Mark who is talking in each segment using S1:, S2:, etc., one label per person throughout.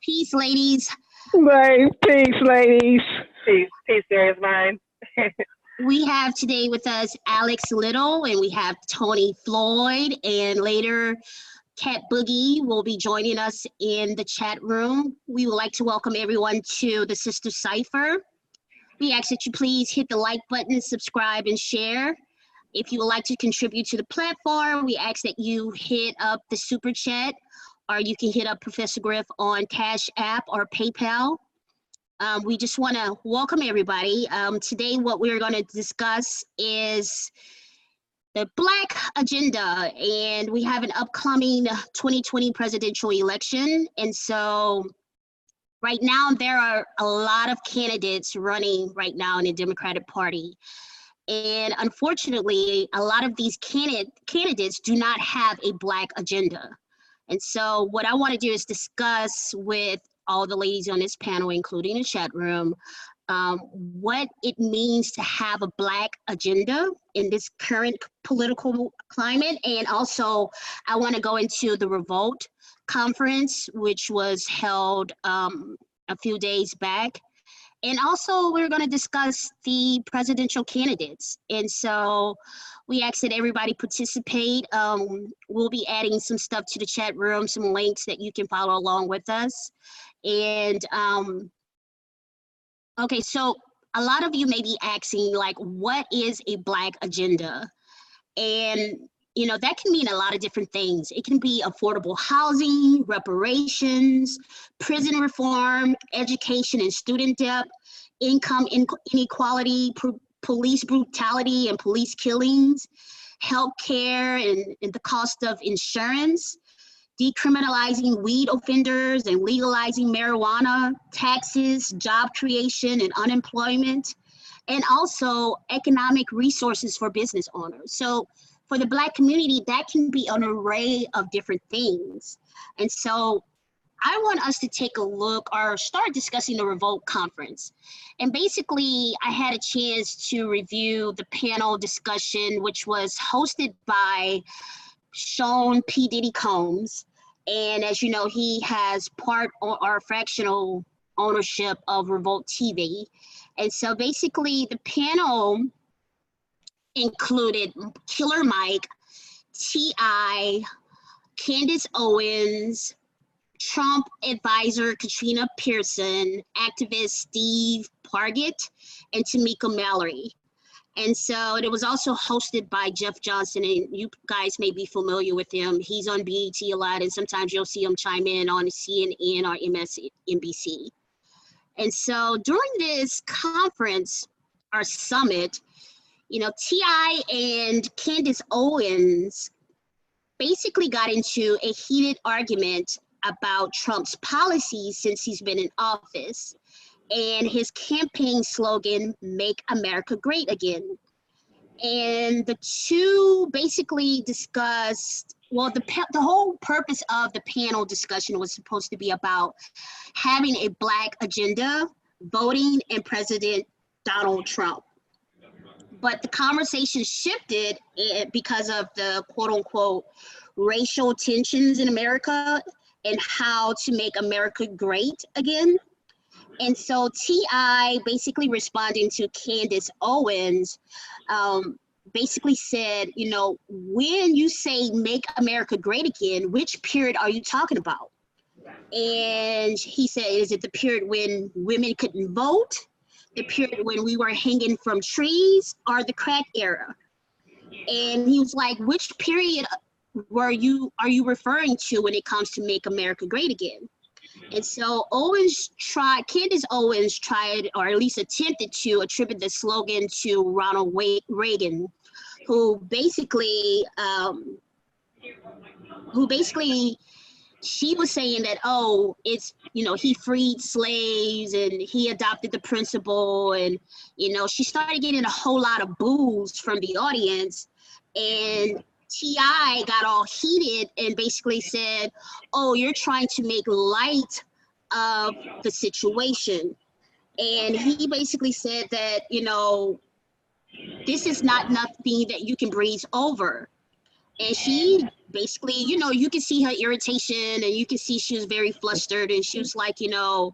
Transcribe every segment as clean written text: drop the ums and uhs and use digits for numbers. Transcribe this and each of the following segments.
S1: Peace, ladies.
S2: Right. Peace, ladies.
S3: Peace, Sirius Mindz.
S1: We have today with us Alex Little, and we have Tony Floyd, and later Cat Boogie will be joining us in the chat room. We would like to welcome everyone to the Sister Cypher. We ask that you please hit the like button, subscribe, and share. If you would like to contribute to the platform, we ask that you hit up the super chat, or you can hit up Professor Griff on Cash App or PayPal. We just want to welcome everybody. Today, what we're going to discuss is the Black agenda, and we have an upcoming 2020 presidential election. And so right now, there are a lot of candidates running right now in the Democratic Party. And unfortunately, a lot of these candidates do not have a Black agenda. And so what I want to do is discuss with all the ladies on this panel, including the chat room, what it means to have a Black agenda in this current political climate. And also, I want to go into the Revolt conference, which was held a few days back. And also, we're going to discuss the presidential candidates. And so we ask that everybody participate. We'll be adding some stuff to the chat room, some links that you can follow along with us. And okay, so a lot of you may be asking, like, what is a Black agenda? And you know, that can mean a lot of different things. It can be affordable housing, reparations, prison reform, education and student debt. income inequality, police brutality and police killings, healthcare and the cost of insurance, decriminalizing weed offenders and legalizing marijuana, taxes, job creation and unemployment, and also economic resources for business owners. So for the Black community, that can be an array of different things. And so I want us to take a look or start discussing the Revolt conference. And basically, I had a chance to review the panel discussion, which was hosted by Sean P. Diddy Combs. And as you know, he has part or fractional ownership of Revolt TV. And so basically the panel included Killer Mike, T.I., Candace Owens, Trump advisor Katrina Pearson, activist Steve Pargett, and Tamika Mallory. And so it was also hosted by Jeff Johnson, and you guys may be familiar with him. He's on BET a lot, and sometimes you'll see him chime in on CNN or MSNBC. And so during this conference or summit, you know, T.I. and Candace Owens basically got into a heated argument about Trump's policies since he's been in office and his campaign slogan, "Make America Great Again." And the two basically discussed, well, the whole purpose of the panel discussion was supposed to be about having a Black agenda, voting, and President Donald Trump. But the conversation shifted because of the quote unquote racial tensions in America and how to make America great again. And so T.I. basically responding to Candace Owens, basically said, you know, when you say make America great again, which period are you talking about? And he said, is it the period when women couldn't vote, the period when we were hanging from trees, or the crack era? And he was like, which period are you referring to when it comes to make America great again? And so Candace Owens tried, or at least attempted to attribute the slogan to Ronald Reagan, who basically she was saying that, oh, it's, you know, he freed slaves and he adopted the principle. And, you know, she started getting a whole lot of boos from the audience. And T.I. got all heated and basically said, oh, you're trying to make light of the situation. And he basically said that, you know, this is not nothing that you can breeze over. And she basically, you know, you can see her irritation and you can see she was very flustered. And she was like, you know,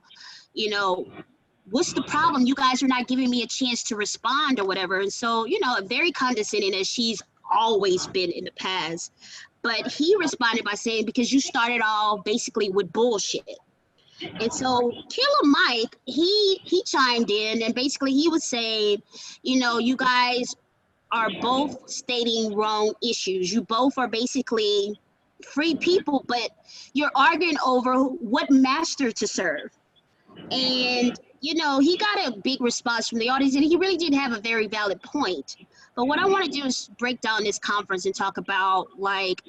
S1: what's the problem? You guys are not giving me a chance to respond or whatever. And so, you know, very condescending as she's always been in the past. But he responded by saying, because you started all basically with bullshit. And so Killer Mike, he chimed in and basically he was saying, you know, you guys are both stating wrong issues. You both are basically free people, but you're arguing over what master to serve. And, you know, he got a big response from the audience and he really did have a very valid point. But what I want to do is break down this conference and talk about like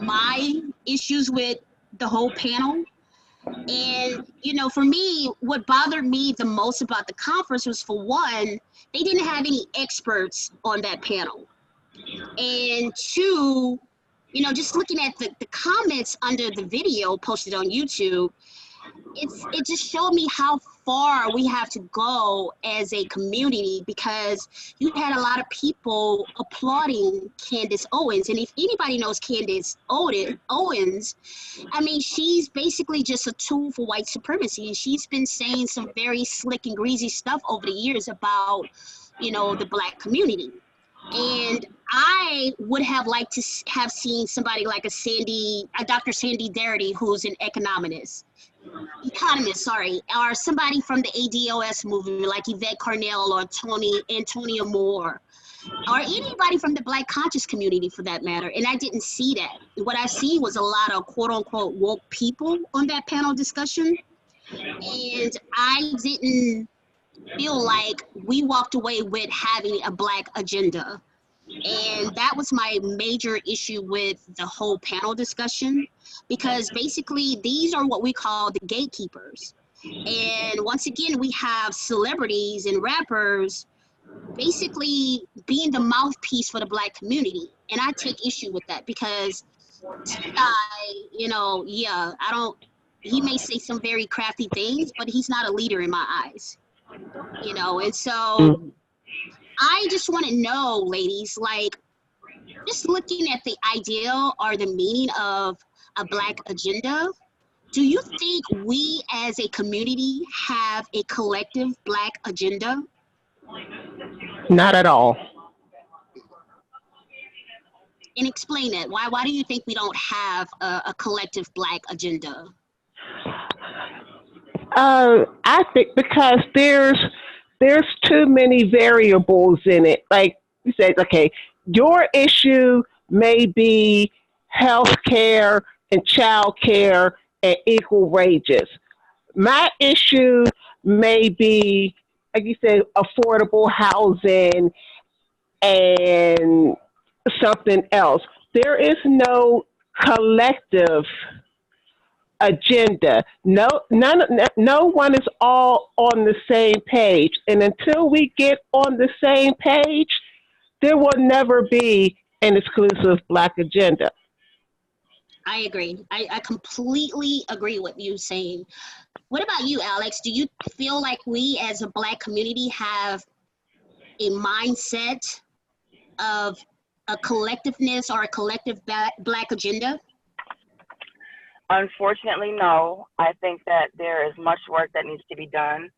S1: my issues with the whole panel. And, you know, for me, what bothered me the most about the conference was, for one, they didn't have any experts on that panel. And two, you know, just looking at the comments under the video posted on YouTube, it just showed me how far we have to go as a community, because you had a lot of people applauding Candace Owens. And if anybody knows Candace Owens, I mean, she's basically just a tool for white supremacy. And she's been saying some very slick and greasy stuff over the years about, you know, the Black community. And I would have liked to have seen somebody like a Dr. Sandy Darity, who's an economist, or somebody from the ADOS movement like Yvette Carnell or Antonia Moore, or anybody from the Black conscious community for that matter. And I didn't see that. What I see was a lot of quote unquote woke people on that panel discussion. And I didn't feel like we walked away with having a Black agenda. And that was my major issue with the whole panel discussion, because basically these are what we call the gatekeepers. And once again, we have celebrities and rappers basically being the mouthpiece for the Black community. And I take issue with that because T.I., yeah, I don't, he may say some very crafty things, but he's not a leader in my eyes, and so I just want to know, ladies, like, just looking at the ideal or the meaning of a Black agenda, do you think we as a community have a collective Black agenda?
S2: Not at all.
S1: And explain it. Why do you think we don't have a collective Black agenda?
S2: I think because there's too many variables in it. Like you said, okay, your issue may be health care and child care and equal wages. My issue may be, like you said, affordable housing and something else. There is no collective agenda. No one is all on the same page. And until we get on the same page, there will never be an exclusive Black agenda.
S1: I agree. I completely agree with you saying. What about you, Alex? Do you feel like we as a Black community have a mindset of a collectiveness or a collective Black agenda?
S3: Unfortunately, no. I think that there is much work that needs to be done.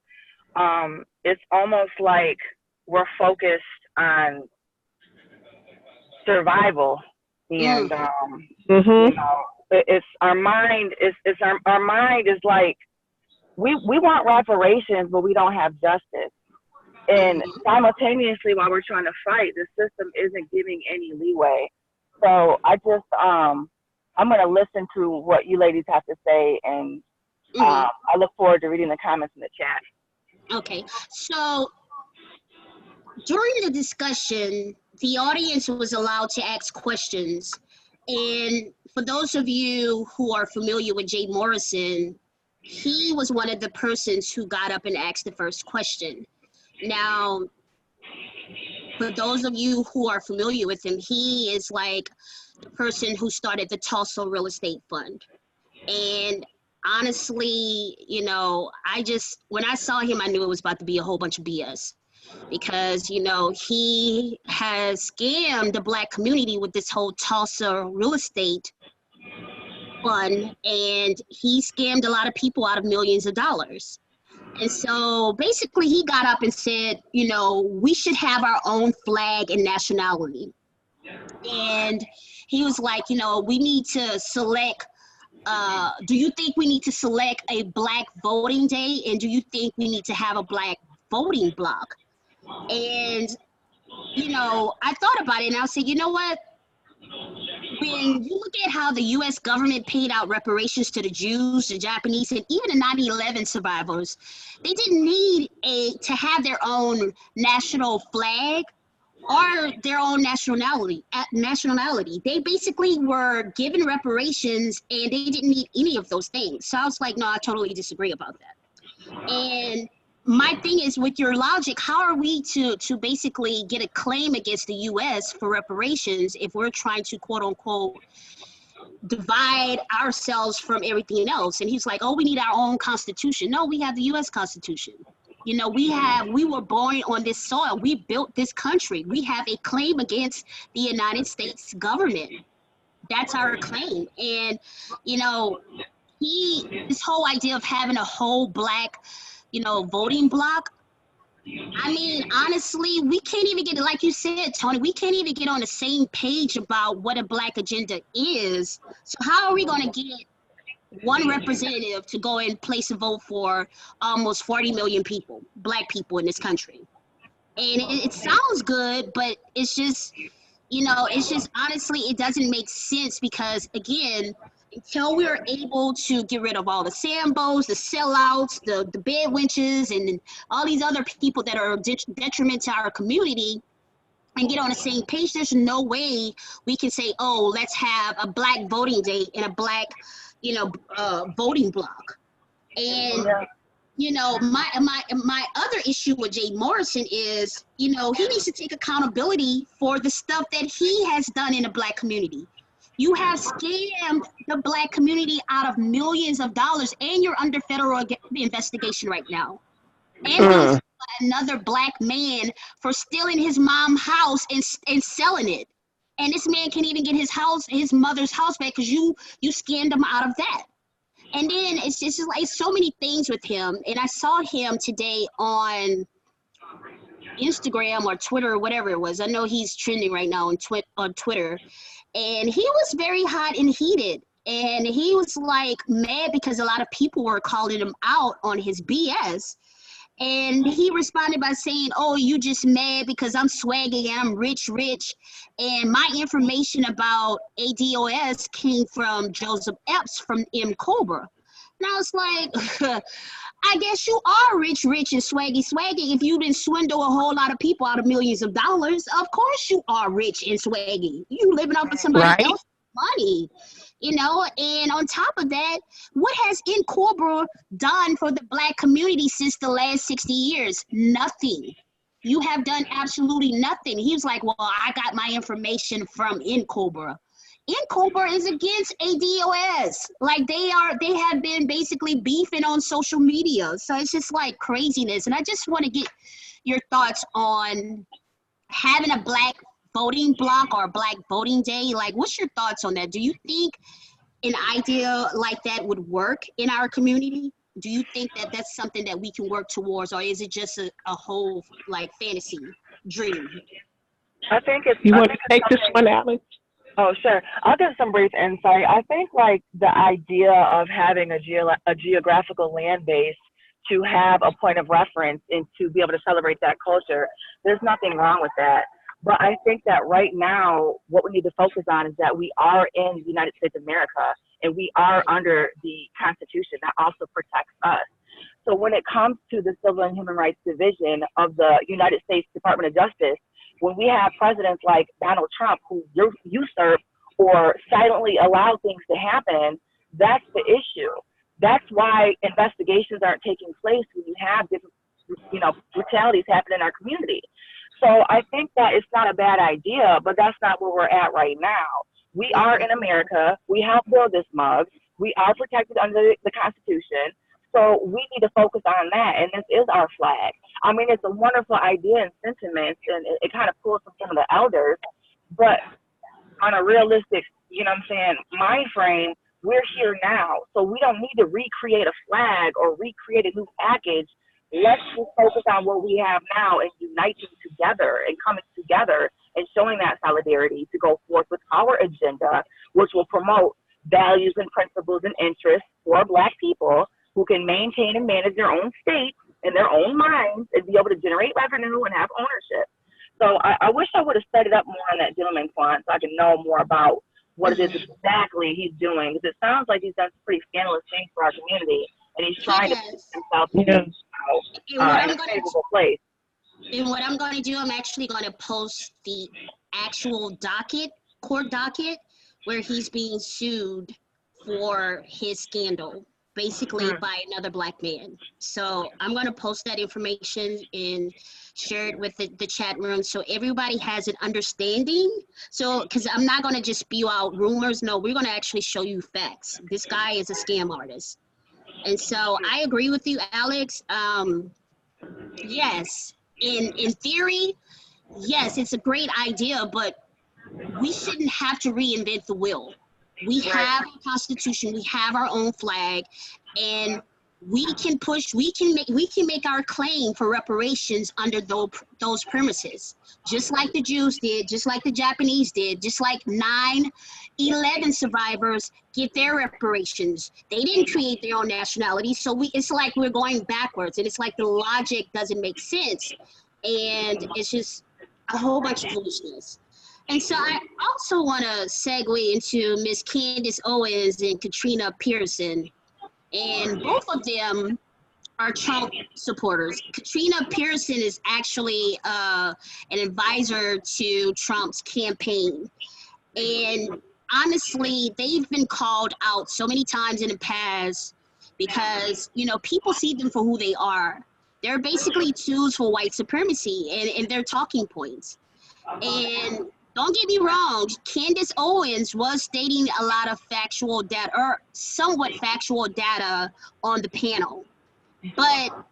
S3: It's almost like we're focused on survival, and it's our mind. Our mind is like we want reparations, but we don't have justice. And simultaneously, while we're trying to fight, the system isn't giving any leeway. So I just I'm going to listen to what you ladies have to say, and I look forward to reading the comments in the chat.
S1: Okay, so during the discussion, the audience was allowed to ask questions. And for those of you who are familiar with Jay Morrison, he was one of the persons who got up and asked the first question. Now, for those of you who are familiar with him, he is like the person who started the Tulsa Real Estate Fund. And honestly, when I saw him, I knew it was about to be a whole bunch of BS. Because, he has scammed the Black community with this whole Tulsa real estate fund, and he scammed a lot of people out of millions of dollars. And so basically he got up and said, we should have our own flag and nationality. And he was like, we need to select, do you think we need to select a Black voting day? And do you think we need to have a Black voting block? And, I thought about it, and I said, you know what? When you look at how the U.S. government paid out reparations to the Jews, the Japanese, and even the 9/11 survivors, they didn't need to have their own national flag or their own nationality. They basically were given reparations, and they didn't need any of those things. So I was like, no, I totally disagree about that. And my thing is, with your logic, how are we to basically get a claim against the U.S. for reparations if we're trying to, quote unquote, divide ourselves from everything else? And he's like, oh, we need our own constitution. No, we have the U.S. Constitution. We were born on this soil. We built this country. We have a claim against the United States government. That's our claim. And, this whole idea of having a whole Black voting block. I mean, honestly, we can't even get, like you said, Tony, we can't even get on the same page about what a Black agenda is. So how are we going to get one representative to go and place a vote for almost 40 million people, Black people in this country? And it sounds good, but it's just, honestly, it doesn't make sense because, again, until we are able to get rid of all the Sambos, the sellouts, the bed wenches, and all these other people that are detriment to our community, and get on the same page, there's no way we can say, oh, let's have a black voting day and a black, voting block. And my other issue with Jay Morrison is, he needs to take accountability for the stuff that he has done in the black community. You have scammed the black community out of millions of dollars, and you're under federal investigation right now. And another black man for stealing his mom's house and selling it. And this man can't even get his mother's house back because you scammed him out of that. And then it's just like so many things with him. And I saw him today on Instagram or Twitter or whatever it was. I know he's trending right now on Twitter. And he was very hot and heated. And he was like mad because a lot of people were calling him out on his BS. And he responded by saying, oh, you just mad because I'm swaggy and I'm rich. And my information about ADOS came from Joseph Epps from M. Cobra. And I was like, I guess you are rich and swaggy. If you didn't swindle a whole lot of people out of millions of dollars, of course you are rich and swaggy. You living off of somebody else's money. And on top of that, what has Cobra done for the black community since the last 60 years? Nothing. You have done absolutely nothing. He was like, well, I got my information from Cobra. Cobra is against ADOS. Like they have been basically beefing on social media. So it's just like craziness. And I just want to get your thoughts on having a black voting block or black voting day. Like, what's your thoughts on that? Do you think an idea like that would work in our community? Do you think that that's something that we can work towards, or is it just a whole like fantasy dream?
S3: I think it's.
S2: You want to take this one, Alex?
S3: Oh, sure. I'll give some brief insight. I think like the idea of having a geographical land base to have a point of reference and to be able to celebrate that culture, there's nothing wrong with that. But I think that right now, what we need to focus on is that we are in the United States of America, and we are under the Constitution that also protects us. So when it comes to the Civil and Human Rights Division of the United States Department of Justice, when we have presidents like Donald Trump who usurp or silently allow things to happen, that's the issue. That's why investigations aren't taking place when you have different, brutalities happen in our community. So I think that it's not a bad idea, but that's not where we're at right now. We are in America. We helped build this mug. We are protected under the Constitution. So we need to focus on that, and this is our flag. I mean, it's a wonderful idea and sentiment, and it kind of pulls from some of the elders, but on a realistic, mind frame, we're here now. So we don't need to recreate a flag or recreate a new package. Let's just focus on what we have now and uniting together and coming together and showing that solidarity to go forth with our agenda, which will promote values and principles and interests for Black people who can maintain and manage their own state in their own minds and be able to generate revenue and have ownership. So I wish I would have set it up more on that gentleman's front so I can know more about what it is exactly he's doing, because it sounds like he's done some pretty scandalous things for our community, and he's trying to put himself in a favorable place.
S1: And what I'm going to do, I'm actually going to post the actual court docket, where he's being sued for his scandal, basically by another Black man. So I'm going to post that information and share it with the chat room so everybody has an understanding. So, because I'm not going to just spew out rumors. No, we're going to actually show you facts. This guy is a scam artist. And so I agree with you, Alex. Yes, in theory, yes, it's a great idea, but we shouldn't have to reinvent the wheel. We have a constitution, we have our own flag, and we can make our claim for reparations under those premises, just like the Jews did, just like the Japanese did, just like 9/11 survivors get their reparations. They didn't create their own nationality, so it's like we're going backwards, and it's like the logic doesn't make sense, and it's just a whole bunch of foolishness. And so I also want to segue into Miss Candace Owens and Katrina Pearson. And both of them are Trump supporters. Katrina Pearson is actually an advisor to Trump's campaign. And honestly, they've been called out so many times in the past because, you know, people see them for who they are. They're basically tools for white supremacy and their talking points. And don't get me wrong, Candace Owens was stating a lot of factual data, or somewhat factual data on the panel. But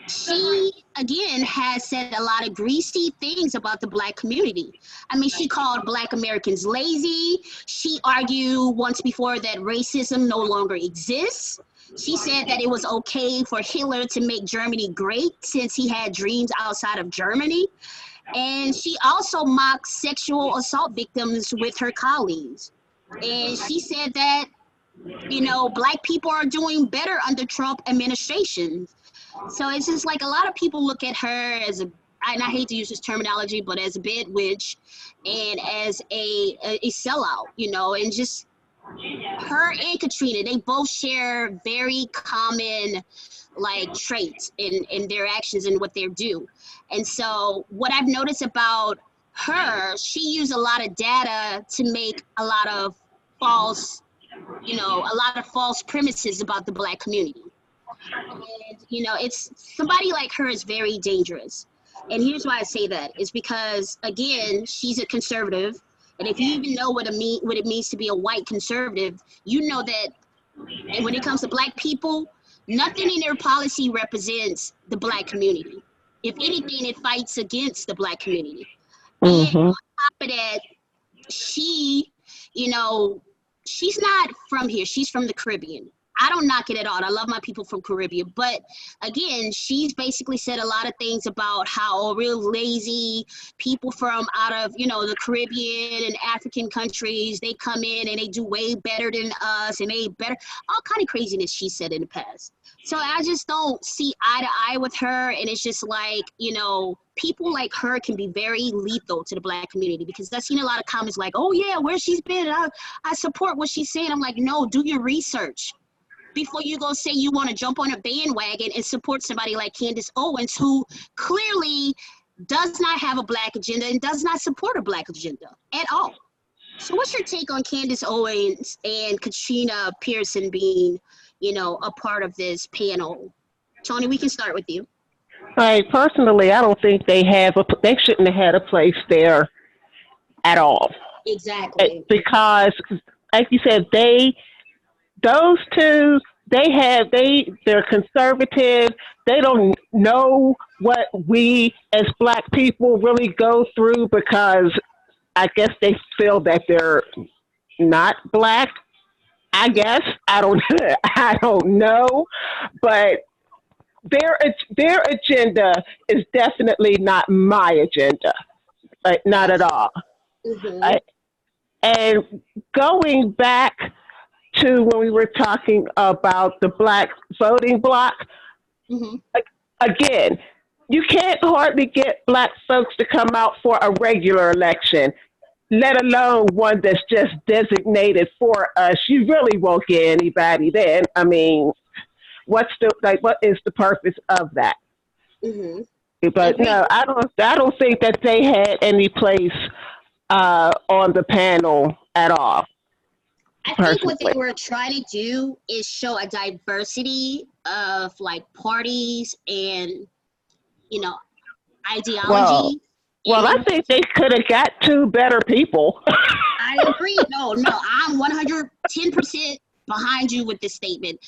S1: she, again, has said a lot of greasy things about the Black community. I mean, she called Black Americans lazy. She argued once before that racism no longer exists. She said that it was okay for Hitler to make Germany great since he had dreams outside of Germany. And she also mocked sexual assault victims with her colleagues. And she said that, you know, Black people are doing better under Trump administration. So it's just like a lot of people look at her as and I hate to use this terminology, but as a bed witch and as a sellout, you know, and just her and Katrina, they both share very common like traits in their actions and what they do. And so what I've noticed about her, she used a lot of data to make a lot of false, you know, a lot of false premises about the Black community. And, you know, it's somebody like her is very dangerous. And here's why I say that is because, again, she's a conservative. And if you even know what it means to be a white conservative, you know that when it comes to Black people, nothing in their policy represents the Black community. If anything, it fights against the Black community. And on top of that, she, you know, she's not from here. She's from the Caribbean. I don't knock it at all. I love my people from Caribbean. But again, she's basically said a lot of things about how real lazy people from out of, you know, the Caribbean and African countries, they come in and they do way better than us and they better, all kind of craziness she said in the past. So I just don't see eye to eye with her. And it's just like, you know, people like her can be very lethal to the Black community because I've seen a lot of comments like, oh yeah, where she's been, I support what she's saying. I'm like, no, do your research before you go say you want to jump on a bandwagon and support somebody like Candace Owens, who clearly does not have a Black agenda and does not support a Black agenda at all. So what's your take on Candace Owens and Katrina Pearson being, you know, a part of this panel? Tony, we can start with you.
S2: Personally, I don't think they shouldn't have had a place there at all.
S1: Exactly.
S2: Because, like you said, those two, they're conservative. They don't know what we as Black people really go through because I guess they feel that they're not Black. I guess I don't know, but their agenda is definitely not my agenda, like not at all. And going back to when we were talking about the Black voting bloc, again, you can't hardly get Black folks to come out for a regular election, let alone one that's just designated for us. You really won't get anybody then. I mean, what is the purpose of that? But no, I don't think that they had any place on the panel at all.
S1: I think what they were trying to do is show a diversity of like parties and, you know, ideology.
S2: Well, I think they could have got two better people.
S1: I agree. No, I'm 110% behind you with this statement.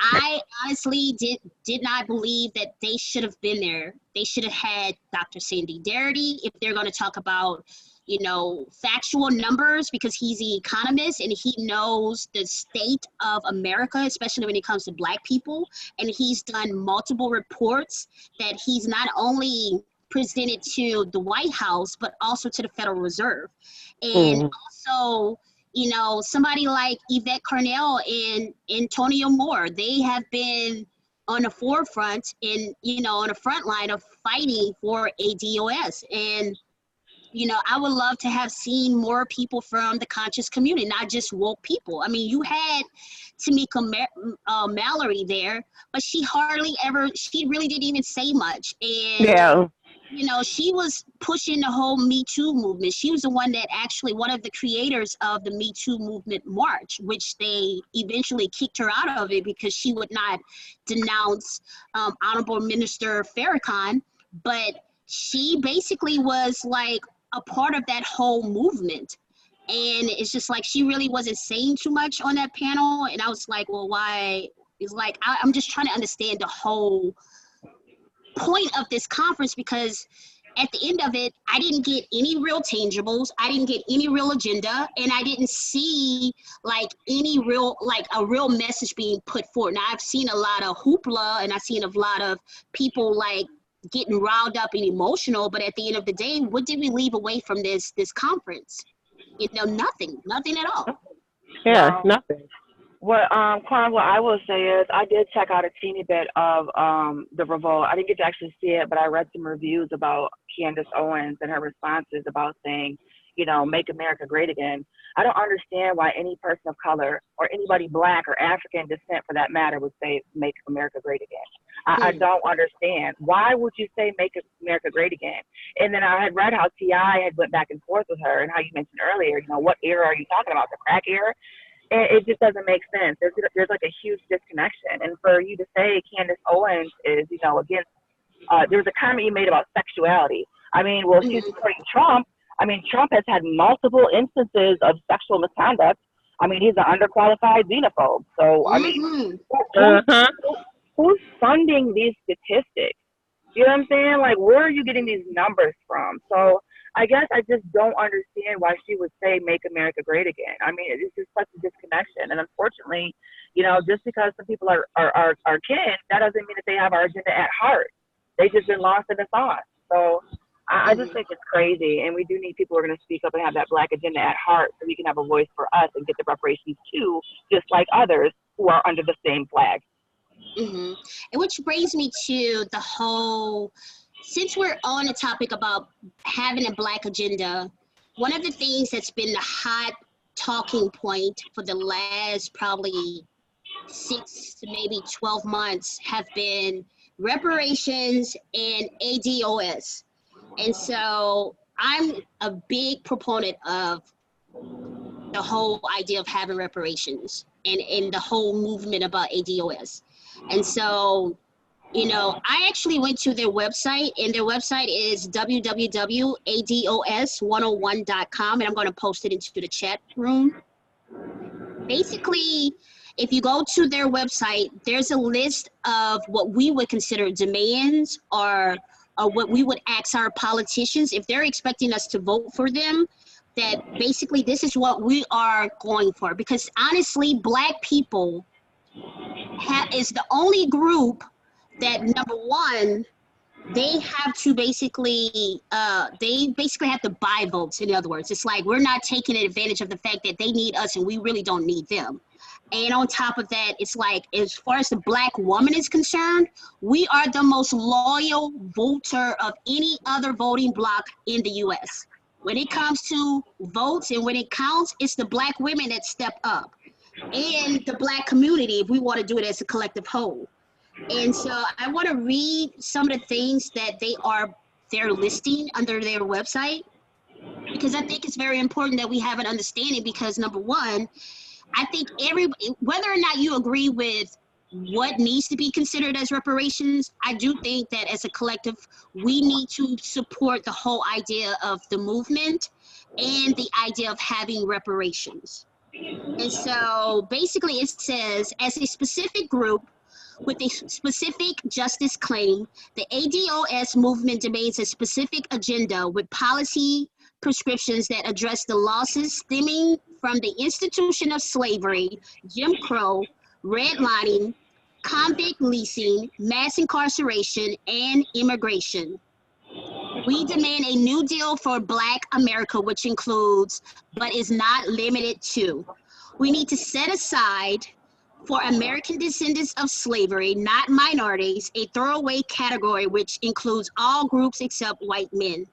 S1: I honestly did not believe that they should have been there. They should have had Dr. Sandy Darity if they're going to talk about, you know, factual numbers, because he's an economist and he knows the state of America, especially when it comes to Black people. And he's done multiple reports that he's not only presented to the White House, but also to the Federal Reserve. And also, you know, somebody like Yvette Carnell and Antonio Moore, they have been on the forefront and, you know, on the front line of fighting for ADOS. And you know, I would love to have seen more people from the conscious community, not just woke people. I mean, you had Mallory there, but she hardly ever, she really didn't even say much. And,
S2: Yeah.
S1: you know, she was pushing the whole Me Too movement. She was the one that actually, one of the creators of the Me Too movement march, which they eventually kicked her out of it because she would not denounce Honorable Minister Farrakhan. But she basically was like a part of that whole movement. And it's just like she really wasn't saying too much on that panel. And I was like, well, why? It's like, I'm just trying to understand the whole point of this conference, because at the end of it, I didn't get any real tangibles. I didn't get any real agenda, and I didn't see like any real, like a real message being put forward. Now I've seen a lot of hoopla, and I've seen a lot of people like getting riled up and emotional, but at the end of the day, what did we leave away from this conference? You know, nothing at all.
S2: Yeah, nothing.
S3: What Quan, what I will say is I did check out a teeny bit of the revolt. I didn't get to actually see it, but I read some reviews about Candace Owens and her responses about saying, you know, make America great again. I don't understand why any person of color or anybody Black or African descent for that matter would say make America great again. I don't understand. Why would you say make America great again? And then I had read how T.I. had went back and forth with her, and how you mentioned earlier, you know, what era are you talking about? The crack era? And it just doesn't make sense. There's like a huge disconnection. And for you to say Candace Owens is, you know, against, there was a comment you made about sexuality. I mean, well, she's supporting Trump. I mean, Trump has had multiple instances of sexual misconduct. I mean, he's an underqualified xenophobe. So, I mean, who's funding these statistics? You know what I'm saying? Like, where are you getting these numbers from? So I guess I just don't understand why she would say make America great again. I mean, it's just such a disconnection. And unfortunately, you know, just because some people are kin, that doesn't mean that they have our agenda at heart. They've just been lost in the sauce. So I just think it's crazy. And we do need people who are going to speak up and have that Black agenda at heart, so we can have a voice for us and get the reparations too, just like others who are under the same flag.
S1: And which brings me to the whole, since we're on the topic about having a Black agenda, one of the things that's been the hot talking point for the last probably 6 to maybe 12 months have been reparations and ADOS. And so I'm a big proponent of the whole idea of having reparations and the whole movement about ADOS. And so, you know, I actually went to their website, and their website is www.ados101.com, and I'm going to post it into the chat room. Basically, if you go to their website, there's a list of what we would consider demands, or what we would ask our politicians if they're expecting us to vote for them, that basically this is what we are going for. Because honestly, Black people is the only group that, number one, they have to basically, have to buy votes. In other words, it's like we're not taking advantage of the fact that they need us and we really don't need them. And on top of that, it's like, as far as the Black woman is concerned, we are the most loyal voter of any other voting bloc in the U.S. When it comes to votes and when it counts, it's the Black women that step up, and the Black community, if we want to do it as a collective whole. And so I want to read some of the things that they're listing under their website, because I think it's very important that we have an understanding, because number one, I think whether or not you agree with what needs to be considered as reparations, I do think that as a collective, we need to support the whole idea of the movement and the idea of having reparations. And so basically it says, as a specific group with a specific justice claim, the ADOS movement demands a specific agenda with policy prescriptions that address the losses stemming from the institution of slavery, Jim Crow, redlining, convict leasing, mass incarceration, and immigration. We demand a new deal for Black America, which includes, but is not limited to, we need to set aside for American descendants of slavery, not minorities, a throwaway category which includes all groups except white men.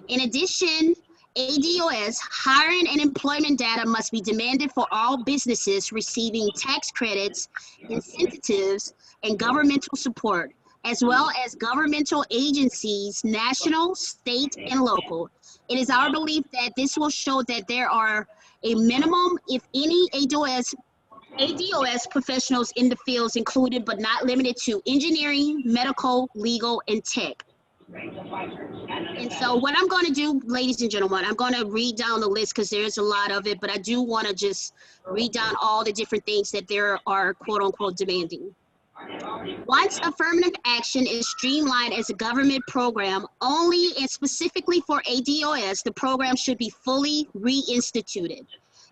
S1: In addition, ADOS hiring and employment data must be demanded for all businesses receiving tax credits, incentives, and governmental support, as well as governmental agencies, national, state, and local. It is our belief that this will show that there are a minimum, if any, ADOS professionals in the fields included but not limited to engineering, medical, legal, and tech. And so what I'm going to do, ladies and gentlemen, I'm going to read down the list because there's a lot of it, but I do want to just read down all the different things that there are quote unquote demanding. Once affirmative action is streamlined as a government program, only and specifically for ADOS, the program should be fully reinstituted.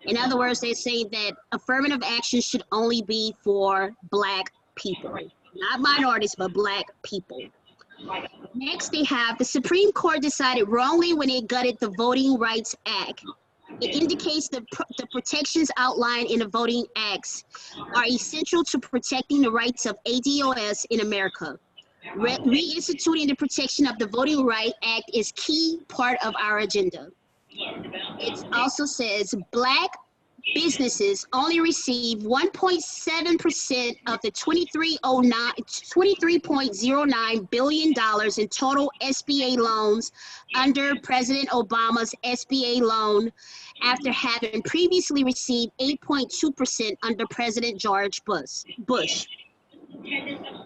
S1: In other words, they're saying that affirmative action should only be for Black people, not minorities, but Black people. Next, they have the Supreme Court decided wrongly when it gutted the Voting Rights Act. It indicates the protections outlined in the Voting Acts are essential to protecting the rights of ADOS in America. Reinstituting the protection of the Voting Rights Act is key part of our agenda. It also says Black businesses only receive 1.7% of the $23.09 billion in total SBA loans under President Obama's SBA loan, after having previously received 8.2% under President George Bush.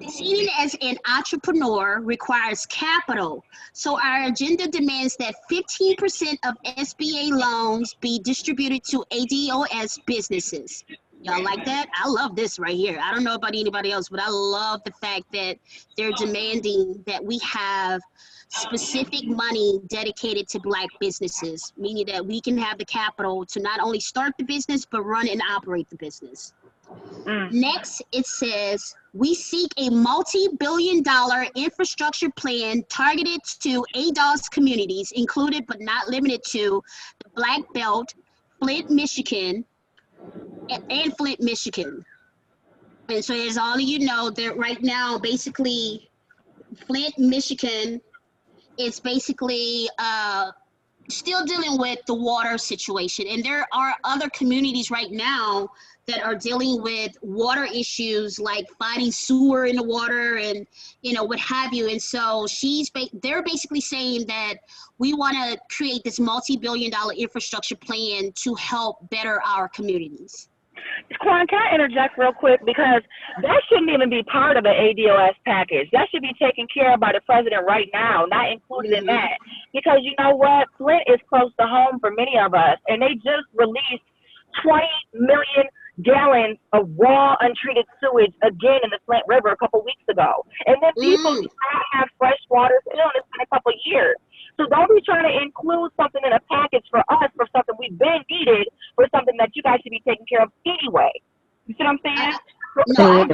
S1: Succeeding as an entrepreneur requires capital, so our agenda demands that 15% of SBA loans be distributed to ADOS businesses. Y'all like that? I love this right here. I don't know about anybody else, but I love the fact that they're demanding that we have specific money dedicated to Black businesses, meaning that we can have the capital to not only start the business, but run and operate the business. Next, it says, we seek a multi-billion-dollar infrastructure plan targeted to ADOS communities, included but not limited to the Black Belt, Flint, Michigan, and Flint, Michigan. And so as all of you know, that right now, basically, Flint, Michigan is basically still dealing with the water situation. And there are other communities right now that are dealing with water issues, like finding sewer in the water and, you know, what have you. And so they're basically saying that we want to create this multi-billion-dollar infrastructure plan to help better our communities.
S3: Quan, can I interject real quick? Because that shouldn't even be part of the ADOS package. That should be taken care of by the president right now, not included in that. Because you know what? Flint is close to home for many of us, and they just released 20 million gallons of raw, untreated sewage again in the Flint River a couple weeks ago. And then people do not have fresh water. It's been a couple of years. So don't be trying to include something in a package for us for something we've been needed for something that you guys should be taking care of anyway. You see what I'm saying? So I'm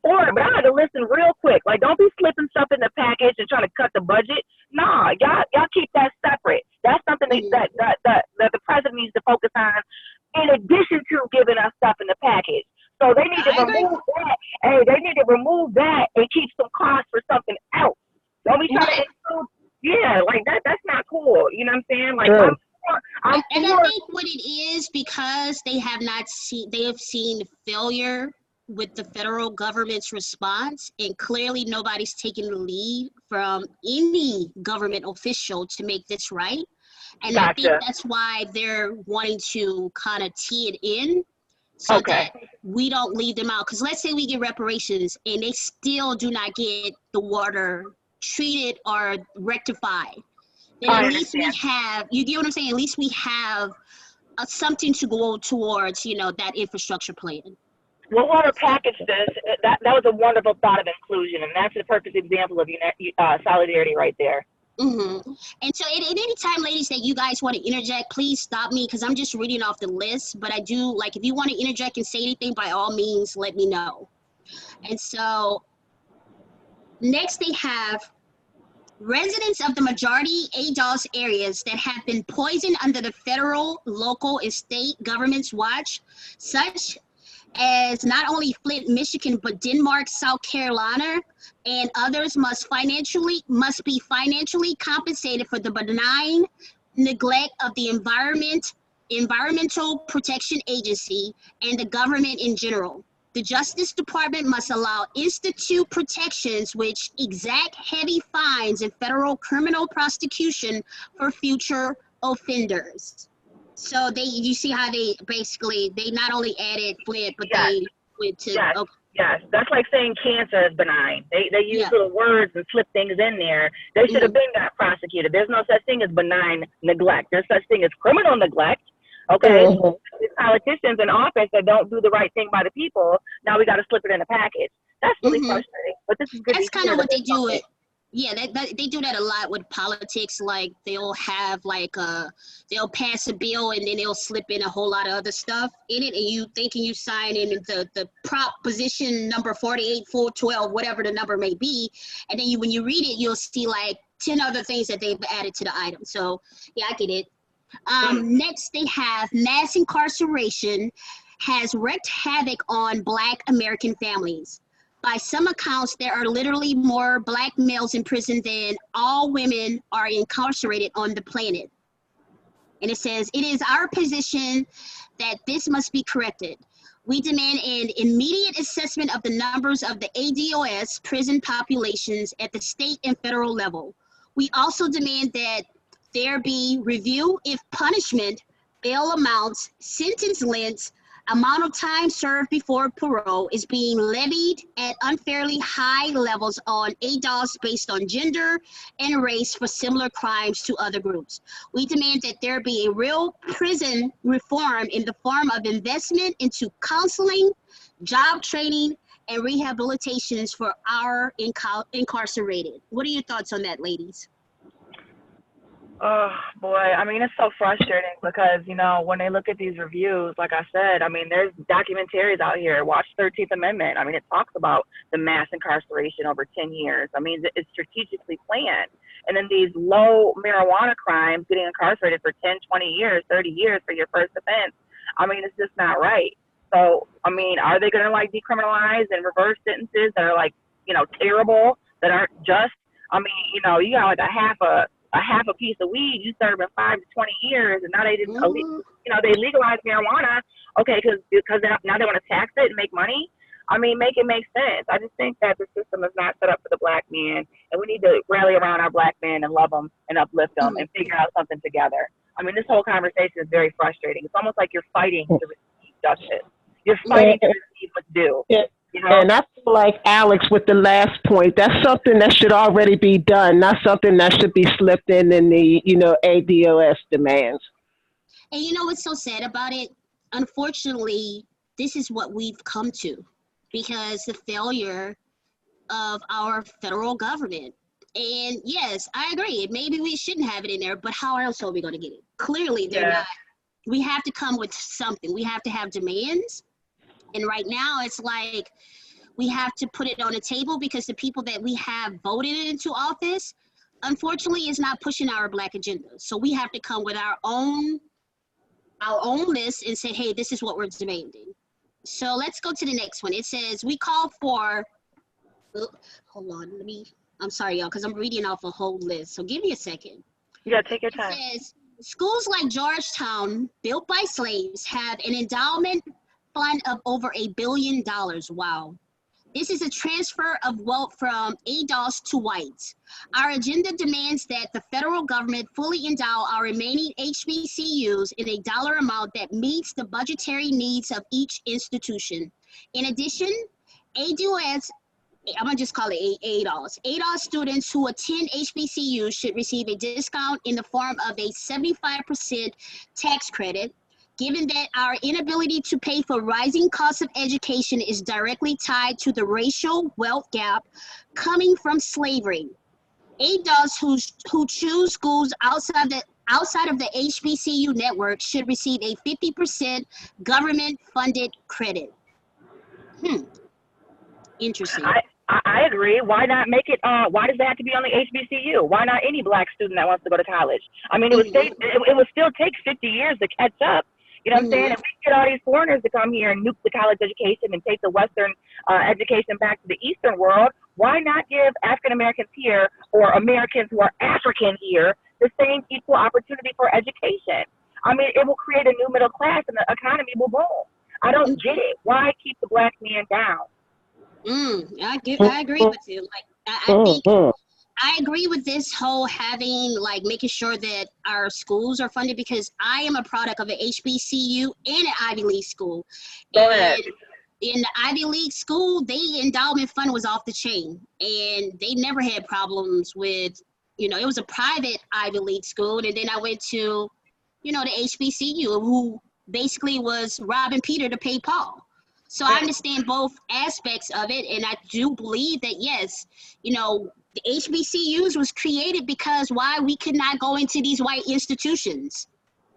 S3: for it. But I had to listen real quick. Like, don't be slipping stuff in the package and trying to cut the budget. Nah, y'all keep that separate. That's something that the president needs to focus on, in addition to giving us stuff in the package. So they need to remove that. Hey, they need to remove that and keep some costs for something else. Don't be trying to include. Yeah, like that's not cool. You know what I'm saying? Like, I think
S1: what it is, because they have seen failure with the federal government's response, and clearly nobody's taking the lead from any government official to make this right. And I think that's why they're wanting to kind of tee it in so that we don't leave them out. Because let's say we get reparations and they still do not get the water treated or rectified. Then at least we have, you get what I'm saying? At least we have something to go towards, you know, that infrastructure plan.
S3: Well, water package this, that was a wonderful thought of inclusion, and that's a perfect example of solidarity right there.
S1: Mm-hmm. And so at any time, ladies, that you guys want to interject, please stop me, because I'm just reading off the list. But I do, like, if you want to interject and say anything, by all means, let me know. And so next they have residents of the majority ADOS areas that have been poisoned under the federal, local, and state government's watch, such as not only Flint, Michigan, but Denmark, South Carolina, and others must be financially compensated for the benign neglect of the Environmental Protection Agency and the government in general. The Justice Department must institute protections which exact heavy fines and federal criminal prosecution for future offenders. So you see how they not only added Flint, but they went to.
S3: Yes.
S1: Okay.
S3: Yes, that's like saying cancer is benign. They use little words and slip things in there. They should have been got prosecuted. There's no such thing as benign neglect. There's such thing as criminal neglect. Okay, these politicians in office that don't do the right thing by the people. Now we got to slip it in a package. That's really frustrating. But this is good.
S1: That's kind of what they do. Yeah, they do that a lot with politics. Like they'll have they'll pass a bill and then they'll slip in a whole lot of other stuff in it, and you thinking you sign in the proposition number 48.412, whatever the number may be, and then when you read it, you'll see like 10 other things that they've added to the item. So yeah, I get it. Next, they have mass incarceration has wreaked havoc on Black American families. By some accounts, there are literally more Black males in prison than all women are incarcerated on the planet. And it says, it is our position that this must be corrected. We demand an immediate assessment of the numbers of the ADOS prison populations at the state and federal level. We also demand that there be review if punishment, bail amounts, sentence lengths, amount of time served before parole is being levied at unfairly high levels on ADOS based on gender and race for similar crimes to other groups. We demand that there be a real prison reform in the form of investment into counseling, job training, and rehabilitations for our incarcerated. What are your thoughts on that, ladies?
S3: Oh boy, I mean, it's so frustrating because, you know, when they look at these reviews, like I said, I mean, there's documentaries out here. Watch 13th Amendment. I mean, it talks about the mass incarceration over 10 years. I mean, it's strategically planned. And then these low marijuana crimes, getting incarcerated for 10, 20 years, 30 years for your first offense. I mean, it's just not right. So, I mean, are they going to like decriminalize and reverse sentences that are like, you know, terrible, that aren't just? I mean, you know, you got like a half a piece of weed, you serve in 5 to 20 years, and now they didn't, you know, they legalized marijuana, okay, because now they want to tax it and make money. I mean, make it make sense. I just think that the system is not set up for the Black man, and we need to rally around our Black men and love them and uplift them and figure out something together. I mean, this whole conversation is very frustrating. It's almost like you're fighting to receive justice. You're fighting to receive what's due. You know?
S2: And I feel like Alex with the last point, that's something that should already be done, not something that should be slipped in the, you know, ADOS demands.
S1: And you know what's so sad about it? Unfortunately, this is what we've come to because the failure of our federal government. And yes, I agree. Maybe we shouldn't have it in there, but how else are we going to get it? Clearly, they're not. We have to come with something. We have to have demands. And right now, it's like we have to put it on the table because the people that we have voted into office, unfortunately, is not pushing our Black agenda. So we have to come with our own list and say, hey, this is what we're demanding. So let's go to the next one. It says, we call for, hold on, I'm sorry, y'all, because I'm reading off a whole list. So give me a second.
S3: Yeah, take your time.
S1: It says, schools like Georgetown, built by slaves, have an endowment fund of over $1 billion. Wow. This is a transfer of wealth from ADOS to whites. Our agenda demands that the federal government fully endow our remaining HBCUs in a dollar amount that meets the budgetary needs of each institution. In addition, ADOS, I'm gonna just call it ADOS. ADOS students who attend HBCUs should receive a discount in the form of a 75% tax credit. Given that our inability to pay for rising costs of education is directly tied to the racial wealth gap coming from slavery, ADOS who choose schools outside of the HBCU network should receive a 50% government-funded credit. Interesting.
S3: I agree. Why not make it, why does it have to be on the HBCU? Why not any Black student that wants to go to college? I mean, it would still take 50 years to catch up. You know what I'm saying? If we get all these foreigners to come here and nuke the college education and take the Western education back to the Eastern world, why not give African Americans here or Americans who are African here the same equal opportunity for education? I mean, it will create a new middle class and the economy will boom. I don't get it. Why keep the black man down?
S1: I agree with you. Like, I think I agree with this whole having, like, making sure that our schools are funded, because I am a product of an HBCU and an Ivy League school. And in the Ivy League school, the endowment fund was off the chain, and they never had problems with, you know, it was a private Ivy League school. And then I went to, you know, the HBCU, who basically was robbing Peter to pay Paul. So I understand both aspects of it, and I do believe that, yes, you know, the HBCUs was created because why we could not go into these white institutions.